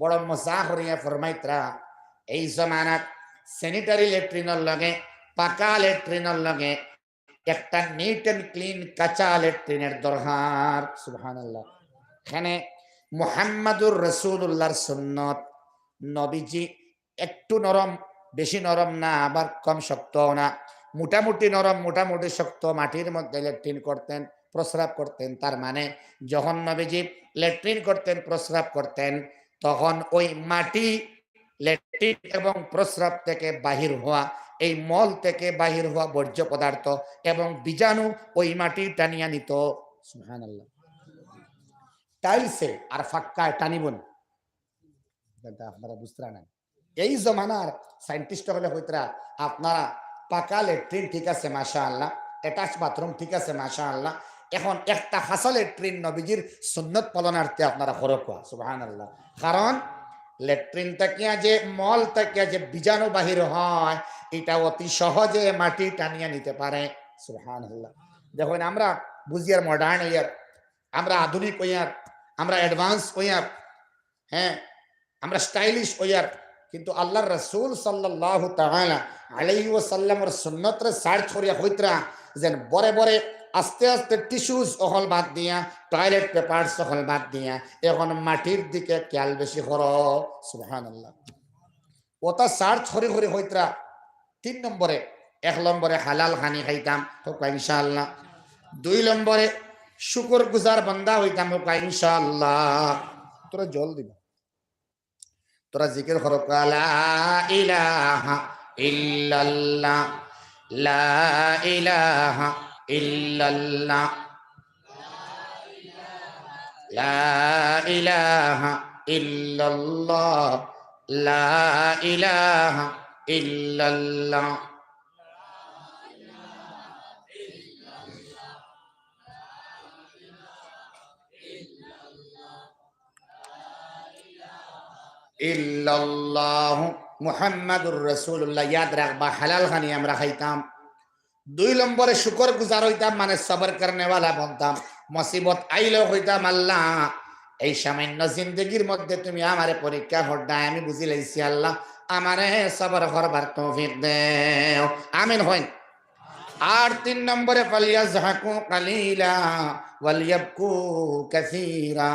বড় মজা করিয়া ফরমাইত্রা এই জমানাত স্যানিটারি ল্যাট্রিনের লগে পাকা ল্যাট্রিনের লগে একটা নিট এন্ড ক্লিন কাঁচা ল্যাট্রিনের দরকার। সুবহানাল্লাহ। এখানে মুহাম্মাদুর রাসূলুল্লাহর সুন্নত, নবীজি একটু নরম, বেশি নরম না আবার কম শক্ত না, মোটামুটি নরম মোটামুটি শক্ত মাটির মধ্যে ল্যাট্রিন করতেন, প্রস্রাব করতেন। তার মানে যখন নবীজি ল্যাট্রিন করতেন, প্রস্রাব করতেন, তখন ওই মাটি, ল্যাট্রিন এবং প্রস্রাব থেকে বাহির হওয়া, এই মল থেকে বাহির হওয়া বর্জ্য পদার্থ এবং বীজাণু ওই মাটি টানিয়া নিত। সুবহানাল্লাহ। টাইলসে আর ফাক্কায় টানিব না, আপনারা বুঝতে না। এই জমানার সায়েন্টিস্ট হলে হইতরা আপনারা পাকা ল্যাট্রিন ঠিক আছে মাশাআল্লাহ, অ্যাটাচ বাথরুম ঠিক আছে মাশাআল্লাহ, এখন একটা হাসা ল্যাট্রিন নবীজির সুন্নত পালনার্থে আপনারা খরচ হওয়া। সুবহানাল্লাহ। কারণ ল্যাট্রিন থেকে যে মল থেকে যে বীজাণু বাহির হয়, এটা অতি সহজে মাটি টানিয়ে নিতে পারে। সুবহানাল্লাহ। দেখুন আমরা বুঝিয়ার মডার্ন হইয়ার, আমরা আধুনিক হইয়ার, আমরা অ্যাডভান্স হইয়ার, হ্যাঁ আমরা স্টাইলিশ হইয়ার, কিন্তু আল্লাহর রাসূল সাল্লাল্লাহু তাআলা আলাইহি ওয়াসাল্লামের সুন্নতরে সার্চ করিয়া হইতরা যেন বরে বরে আস্তে আস্তে টিস্যুস অহল বাদ দিয়া, টয়লেট পেপারস অহল বাদ দিয়া এখন মাটির দিকে খেয়াল বেশি করো। সুবহানাল্লাহ। ওটা সার্চ করি করি হইতরা 3 নম্বরে, 1 নম্বরে হালাল খানি খাইতাম হোক ইনশাআল্লাহ, 2 নম্বরে শুকর গুজার বান্দা হইতাম হোক ইনশাআল্লাহ। তোরা জল দিবা, তোরা জিকির করো লা ইলাহা ইল্লাল্লাহ, লা ইলাহা ইল্লাল্লাহ, লা ইলাহা ইল্লাল্লাহ, লা ইলাহা ইল্লাল্লাহ। ইল্লাল্লাহু মুহাম্মাদুর রাসূলুল্লাহ। ইয়াদ রাখবা, হালাল খানি আমরা খাইতাম। 2 নম্বরে শুকর গুজার হইতাম, মানে সবর করনে वाला বনতাম। মুসিবত আইলো হইতাম আল্লাহ এই সামান্য জিন্দেগির মধ্যে তুমি আমারে পরীক্ষা হড্ডায়, আমি বুঝি লাইছি আল্লাহ আমারে সবর করবার তৌফিক দেও, আমিন হইন। আর 3 নম্বরে ফালিয়াজহাকু কালিলা ওয়ালিয়াবকু কাসীরা।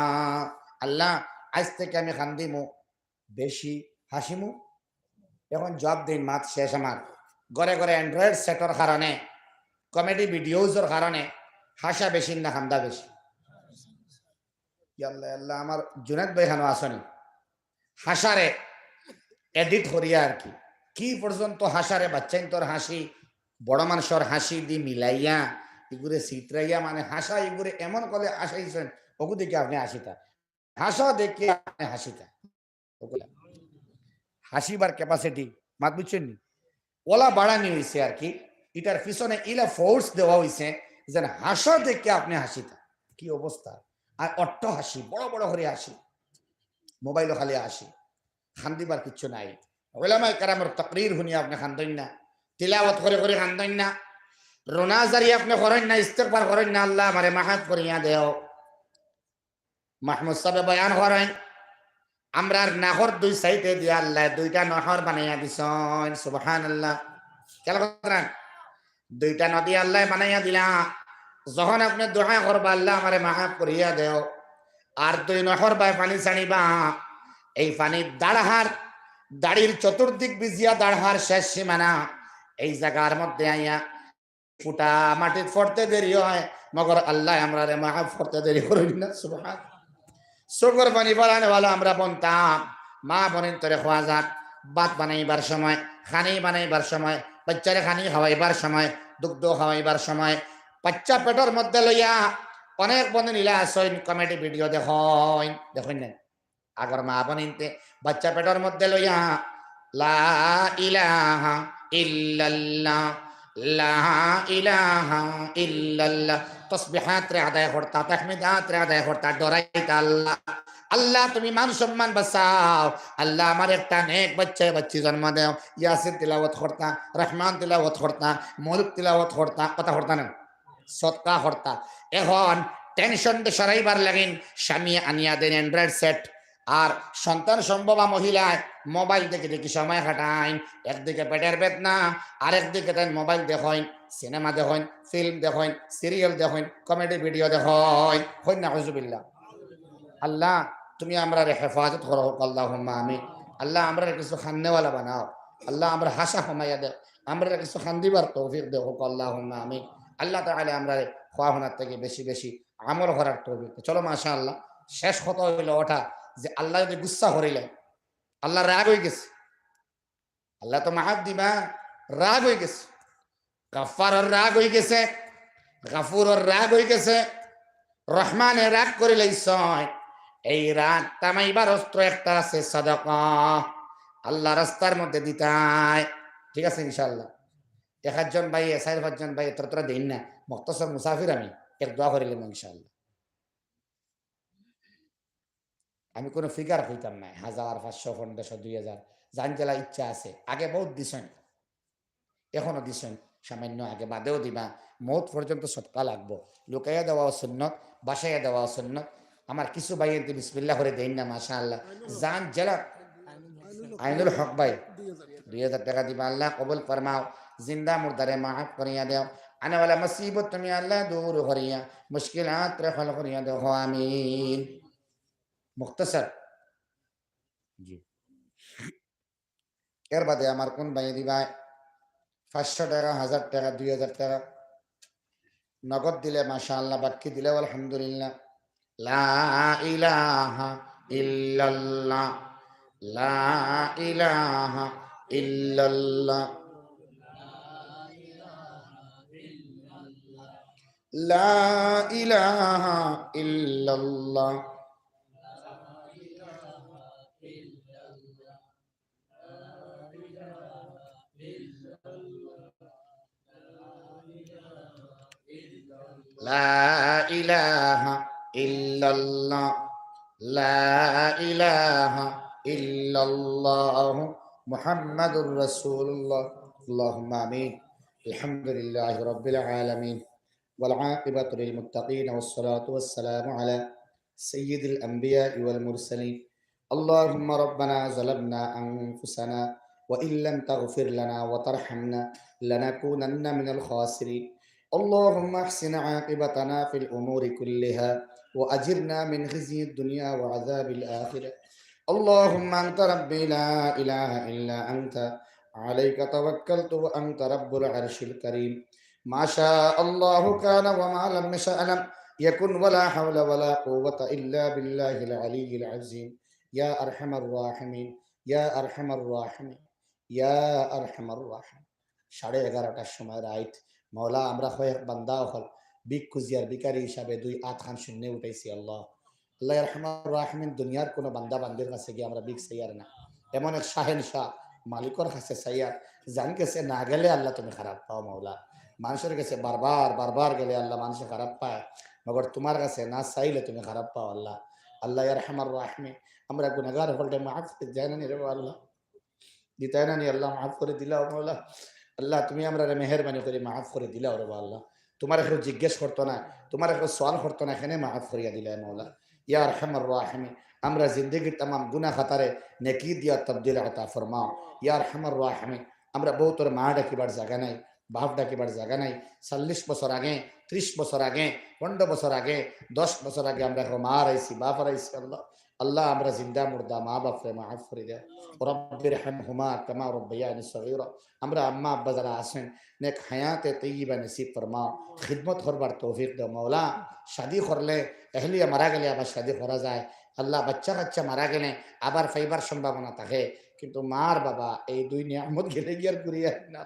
আল্লাহ আজ থেকে আমি খান্দিমু, বেশি হাসিমু। এখন জব দিন মাত শেষ আমার। ঘরে ঘরে অ্যান্ড্রয়েড সেটর কারণে, কমেডি ভিডিওজের কারণে হাসা বেশি না খান্দা বেশি? আল্লাহ আল্লাহ, আমার জুনাদ ভাই খানো আসনি হাসারে এডিট করিয়া আর কি কি পর্যন্ত হাসারে বাচ্চাইন তোর হাসি বড় মানুষের হাসি দি মিলাইয়া এগুলো চিত্রাইয়া, মানে হাসা এগুলো এমন করে হাসাইছেন ওগু দেখে আপনি হাসিতা, হাসা দেখে আপনি হাসিতা। হাসিবার ক্যাপাসিটি মাত বুঝছেন নি, ওলা বাড়ানি হয়েছে আর কি। এটার পিছনে ইলা ফোর্স দেওয়া হয়েছে যেন হাসা দেখে আপনি হাসিতা। কি অবস্থা! আর অট্ট হাসি, বড় বড় করে হাসি, মোবাইলও খালি হাসি, খান্দিবার কিচ্ছু নাই। ওলামায়ে কেরামের তাকরীর শুনি আপনি খান্দইন না, তিলাওয়াত করে করে খান্দইন না, রোনাজারি আপনি করেন না, ইস্তেগফার করেন না, আল্লাহ আমারে মাফ করিয়া দেও। মাহমুদ সাহেব বয়ান করেন আমরা নাহর 2 সাইডে দিয়া আল্লাহ 2টা নহর বানাইয়া দিছেন। সুবহানাল্লাহ। খেয়াল করেন, 2টা নদী আল্লাহ বানাইয়া দিলা। যখন আপনি দোয়া করবা আল্লাহ আমারে মাফ করিয়া দেও, আর 2 নহর বাই পানি ছাড়িবা, এই পানি দাড়ির চতুর্দিক বিজিয়া দাঁড়হার শেষ সীমানা, এই জায়গার মধ্যে আইয়া ফুটা মাটি ফরতে দেরি হয়, মগর আল্লাহ আমরা মাফ করতে দেরি করি না। সুবহান। সুগর পানি বানানো ভালো আমরা বনতাম, মা বোনের তরে খোয়া যাক, ভাত বানাইবার সময়, খানি বানাইবার সময়, বাচ্চারে খানি খাওয়াইবার সময়, দুগ্ধ খাওয়াইবার সময়, বাচ্চা পেটের মধ্যে লইয়া অনেক বন্ধু নিলা আসইন কমেডি ভিডিও দেখুন দেখুন না, আগর মা বোনিনতে বাচ্চা পেটের মধ্যে লইয়া লা ইলাহা ইল্লাল্লাহ, লা ইলাহা ইল্লাল্লাহ তসবিহাত রে আদায় করতা, তাহমিদাত রে আদায় করতা, ডরাইতা আল্লাহ আল্লাহ তুমি মান সম্মান বাঁচাও, আল্লাহ আমার একটা নেক বাচ্চি জন্ম দেও। ইয়াসিন তিলাওয়াত করতা, রহমান তিলাওয়াত করতা, মুলক তিলাওয়াত করতা, কথা করতা না, সদকা করতা। এখন টেনশন সরাইবার লাগিন স্বামী আনিয়া দেন অ্যান্ড্রয়েড সেট, আর সন্তান সম্ভবা মহিলায় মোবাইল দেখে দেখি সময় কাটাইন, একদিকে পেটের বেদনা, আরেকদিকে তাই মোবাইল দেখেন, সিনেমা দেখেন, ফিল্ম দেখেন, সিরিয়াল দেখেন, কমেডি ভিডিও দেখেন। হইন না হুজুবিল্লাহ। আল্লাহ তুমি আমরা হেফাজত করো, আল্লাহুম্মা আমিন। আল্লাহ আমরা কিছু খান্নেওয়ালা বানাও, আল্লাহ আমরা হাসা কমাইয়া দেও, আমরা কিছু খান দিবার তৌফিক দেও, আল্লাহুম্মা আমিন। আল্লাহ তাআলা আমরা খাওয়ানোর থেকে বেশি বেশি আমল করার তৌফিক দেও। চলো মাশাআল্লাহ, শেষ কথা হইল ওটা যে আল্লাহ যদি গুসা করিলেন, আল্লাহ রাগ হয়ে গেছে, আল্লাহ তো মাহাত দিবা, রাগ হয়ে গেছে, গাফফারের রাগ হয়ে গেছে, গাফুরের রাগ হয়ে গেছে, রহমানের রাগ করিলেই সয়। এই রাগ তামাইবার অস্ত্র একটা আছে, সাদাকা, আল্লাহ রাস্তার মধ্যে দিতায়। ঠিক আছে ইনশাআল্লাহ। 1 জন ভাই 4-5 জন ভাই তোরা দিন না, মুখতাসর মুসাফির আমি এক দোয়া করিলাম ইনশাআল্লাহ। আমি কোনো ফিগার হইতাম না, 1000, 500, 1500, 2000 জান জেলা ইচ্ছা আছে। আগে বহুত দিছেন, এখনো দিছেন, সামান্য আগে বাদেও দিবা। মৌত পর্যন্ত সৎকা লাগবো। লুকাইয়া দেওয়া সুন্নত, বাসাইয়া দেওয়া সুন্নত। আমার কিছু ভাই এতে বিসমিল্লাহ করে দেন না, মাশাআল্লাহ। জান জেলা আইনুল হক ভাই 2000 টাকা দিবা, আল্লাহ কবুল ফরমাও। জিন্দা মুর্দারে মাফ করিয়া দেও, আনাওয়ালা মুসিবত তুমি আল্লাহ দূর করিয়া, মুশকিলাত রে হল করিয়া দেও, আমিন। মুখতাসার জি। এর বাদে আমার কোন ভাই দিবা 500 টাকা, 1000 টাকা, 2000 টাকা নগদ দিলে মাশাআল্লাহ, বাকি দিলে আলহামদুলিল্লাহ। লা ইলাহা ইল্লাল্লাহ, লা ইলাহা ইল্লাল্লাহ, লা ইলাহা ইল্লাল্লাহ, লা ইলাহা ইল্লাল্লাহ, লা ইলাহা ইল্লাল্লাহ, মুহাম্মাদুর রাসূলুল্লাহ। আল্লাহুম্মা আমিন। আলহামদুলিল্লাহি রাব্বিল আলামিন ওয়াল আকিবাতু লিল মুত্তাকিন ওয়াস সালাতু ওয়াস সালামু আলা সাইয়্যিদিল আমবিয়া'i ওয়াল মুরসালিন। আল্লাহুম্মা রাব্বানা যালামনা আনফুসানা ওয়া ইল্লাম তাগফির লানা ওয়া তারহামনা লানাকুনান্না মিনাল খাসিরিন। اللهم احسن عاقبتنا في الأمور كلها وأجرنا من خزي الدنيا وعذاب الآخرة. اللهم أنت ربي لا إله إلا أنت، عليك توكلت وأنت رب العرش الكريم. ما شاء الله كان وما لم يشأ لم يكن، ولا حول ولا قوة إلا بالله العلي العظيم. يا أرحم الراحمين، يا أرحم الراحمين، يا أرحم الراحمين। 11:30টার সময় রাইট মৌলা আমরা কয়েক বান্দা হল ভিক্ষুজিয়ার ভিখারি হিসাবে 2 আট খান শূন্য উঠাইছি। আল্লাহ আল্লাহ রহমান রাহমিন, দুনিয়ার কোনো বান্দা বান্দির কাছে গিয়ে আমরা ভিক চাইয়ার না, এমন এক শাহেন শাহ মালিকর কাছে চাইয়ার জান গেছে না গেলে আল্লাহ তুমি খারাপ পাও। মৌলা মানুষের কাছে বারবার বারবার গেলে আল্লাহ মানুষে খারাপ পায়, মগর তোমার কাছে না চাইলে তুমি খারাপ পাও। আল্লাহ আল্লাহ রহমান রাহমিন, আমরা গুনাহগার হলটা মাফ করে যায় না রে আল্লাহ, দিতাই না নি আল্লাহ মাফ করে দিলাও। মৌলা আল্লাহ তুমি আমরা মেহরবানি করে মাফ করে দিলা ওরে আল্লাহ, তোমার এখন জিজ্ঞেস করতো না, তোমার এখন সওয়াল করতো না, এখানে মাফ করিয়া দিলা মৌলা। ইয়া আরহামার রাহিমিন, আমরা জিন্দগির तमाम গুনাহ খাতারে নেকি দিয়া তবদিল আতা ফরমাও। ইয়া আরহামার রাহিমিন, আমরা বহুতর মা ডাকিবার জায়গা নাই, বাপ ডাকিবার জায়গা নাই। 40 বছর আগে, 30 বছর আগে, 15 বছর আগে, 10 বছর আগে আমরা মা রাইছি, বাপ রাইছি। আল্লাহ আল্লাহ আমরা জিন্দা মুর্দা মা বাপরে মাফ করে দেও। রব্বির হামহুমা কামা রব্বায়ানি সগীরা। আমরা আম্মা আব্বা যারা আছেন নেক হায়াতে তৈয়বা নসিব ফরমাও, খিদমত করবার তৌফিক দাও। মৌলা শাদি করলে এহলিয়া মারা গেলে আবার শাদি করা যায়, আল্লাহ বাচ্চা কাচ্চা মারা গেলে আবার ফাইবার সম্ভাবনা থাকে, কিন্তু মার বাবা এই 2 নিয়ামত গেলে গিয়ার করিয়া না।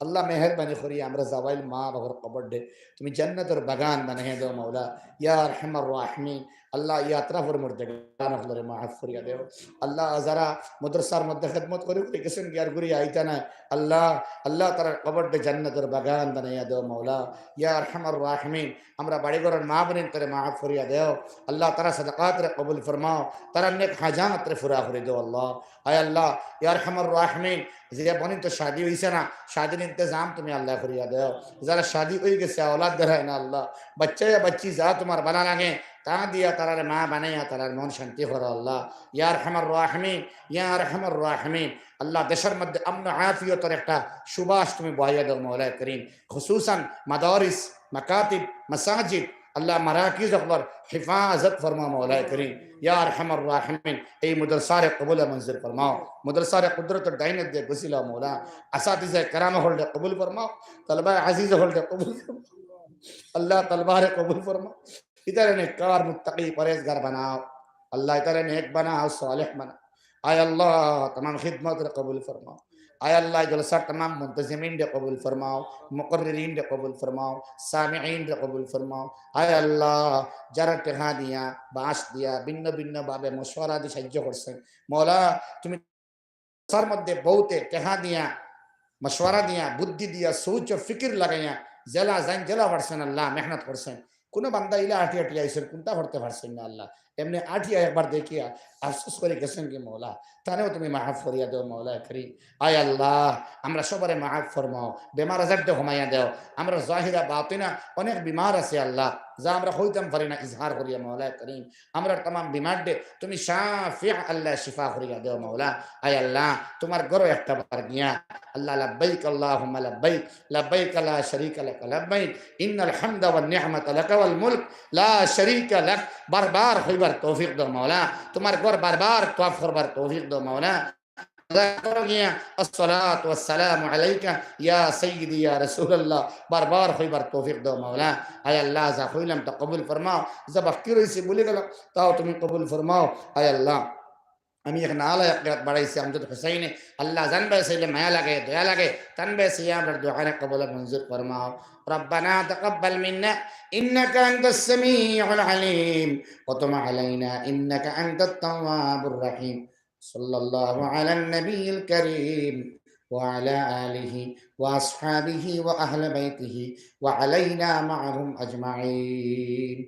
আল্লাহ মেহরবানি করি আমরা জাওয়াইল মা বাবার কবর দে তুমি জান্নাতের বাগান বানিয়ে দাও। মৌলা ইয়া আরহামার রাহিমিন, আল্লাহ ইয়াত্রাফের মধ্যে গানগুলোরে মাফ করিয়া দেও। আল্লাহ যারা মাদ্রাসার মধ্যে খিদমত করে গেছেন গিয়ার ঘুরে আইতা না, আল্লাহ আল্লাহ তার কবরটা জান্নাতের বাগান বানাইয়া দেও। মৌলা ইয়া আরহামার রাহিমিন, আমরা বাড়ি ঘরের মা বোনের তারে মাফ করিয়া দেও। আল্লাহ তারা সাদাকাত রে কবুল ফরমাও, তারা নেক হাজাত রে ফুরা করে দেও। আল্লাহ আয় আল্লাহ ইয়া আরহামার রাহিমিন, যে বোনের তো শাদি হইছে না, শাদির ইন্তজাম তুমি আল্লাহ করিয়া দেও। যারা শাদি হয়ে গেছে औलाद দেয় না, আল্লাহ বাচ্চা या बच्ची যা তোমার ভালো লাগে তা দিয়া তারার মা বানাইয়া তারার মন শান্তি করো আল্লাহ। ইয়া আরহামার রাহিমিন, ইয়া আরহামার রাহিমিন। আল্লাহ দেশের মধ্যে আমন আফিয়তের একটা সুবাস তুমি বহাইয়া দাও মওলা করিম। খুসুসান মাদারিস, মাকাতিব, মাসাজিদ, আল্লাহ মারাকিজ আকবর হিফাজত ফরমা মওলা করিম। ইয়া আরহামার রাহিমিন। এই মুদরসারে কবুল মঞ্জুর ফরমাও, মুদরসারে কুদরত ডাইনত দে গসিলা মওলা। আসাতিজে کرام হলদে কবুল ফরমাও, তলবা আজিজ হলদে কবুল ফরমাও अल्लाह। तलबार कबूल फरमा, इधर नेककार मुत्तकी परहेजगार बनाओ अल्लाह, इधर नेक बनाओ, सालिह बनाओ। आय अल्लाह तमाम खिदमत रे कबूल फरमाओ। आय अल्लाह जलसा तमाम मुंतजिमीन रे कबूल फरमाओ, मुकर्रिरीन रे कबूल फरमाओ, सामिईन रे कबूल फरमाओ। आय अल्लाह যারা টেহা দিয়া বাঁশ দিয়া ভিন্ন ভিন্ন ভাবে মশওয়ারা দিয়ে সাহায্য করছেন মওলা, তুমি তার মধ্যে বহুতে টেহা দিয়া मशवरा दिया, बुद्धि दिया, सोच और फिक्र लगाया, जला जाइन जला वर्षन अल्लाह मेहनत वर्षन কোনো বান্দা ইলা আটি আটি আইসের কোনটা করতে পারছেন না আল্লাহ, এমনি আটিয়া একবার দেখিয়া আফসোস করে গেছেন কি মওলা, তানেও তুমি মাফ করিয়া দাও মওলা করিম। আয় আল্লাহ আমরা সবারে মাফ ফরমাও, বেমার আজার দে ঘুমাইয়া দাও। আমরা জাহিরা বাতিনা অনেক বিমার আছে আল্লাহ, যা আমরা হইতাম পারি না ইজহার করিয়া মওলা করিম। আমরা तमाम বিমার দে তুমি শাফি আল্লাহ শিফা করিয়া দাও মওলা। আয় আল্লাহ তোমার ঘরে একটা বার গিয়া আল্লাহ লব্বাইক আল্লাহুম্মা লব্বাইক, লব্বাইক লা শরীকা লাক লব্বাইক, ইন্নাল হামদা ওয়ান নি'মাতা লাক ওয়াল মুলক লা শরীকা লাক। বারবার হইবার তৌফিক দাও মওলা, তোমার ঘর বারবার তওয়াফ করবার তৌফিক দাও মওলা। الصلاة والسلام عليك يا سيدي يا رسول الله، बार-बार হইবার তৌফিক দাও মওলা। আয় আল্লাহ যা হইলাম তা কবুল ফরমাও, যা বাকি রইছে বলে গেলাম তাও তুমি কবুল ফরমাও। আয় আল্লাহ আমি এখানে আলায় একরাত বাড়াইছি আমজাদ হুসাইনে, আল্লাহ জানবে চাইলে মায়া লাগে দয়া লাগে, তানবে চাইলে আমরা দোয়ারে কবুল মঞ্জুর ফরমাও। ربنا تقبل منا إنك أنت السميع العليم وتب علينا إنك أنت التواب الرحيم. صلى الله على النبي الكريم وعلى آله وأصحابه وأهل بيته وعلينا معهم أجمعين.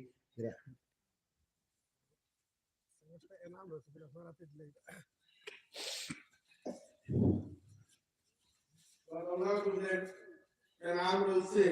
নাম রয়েছে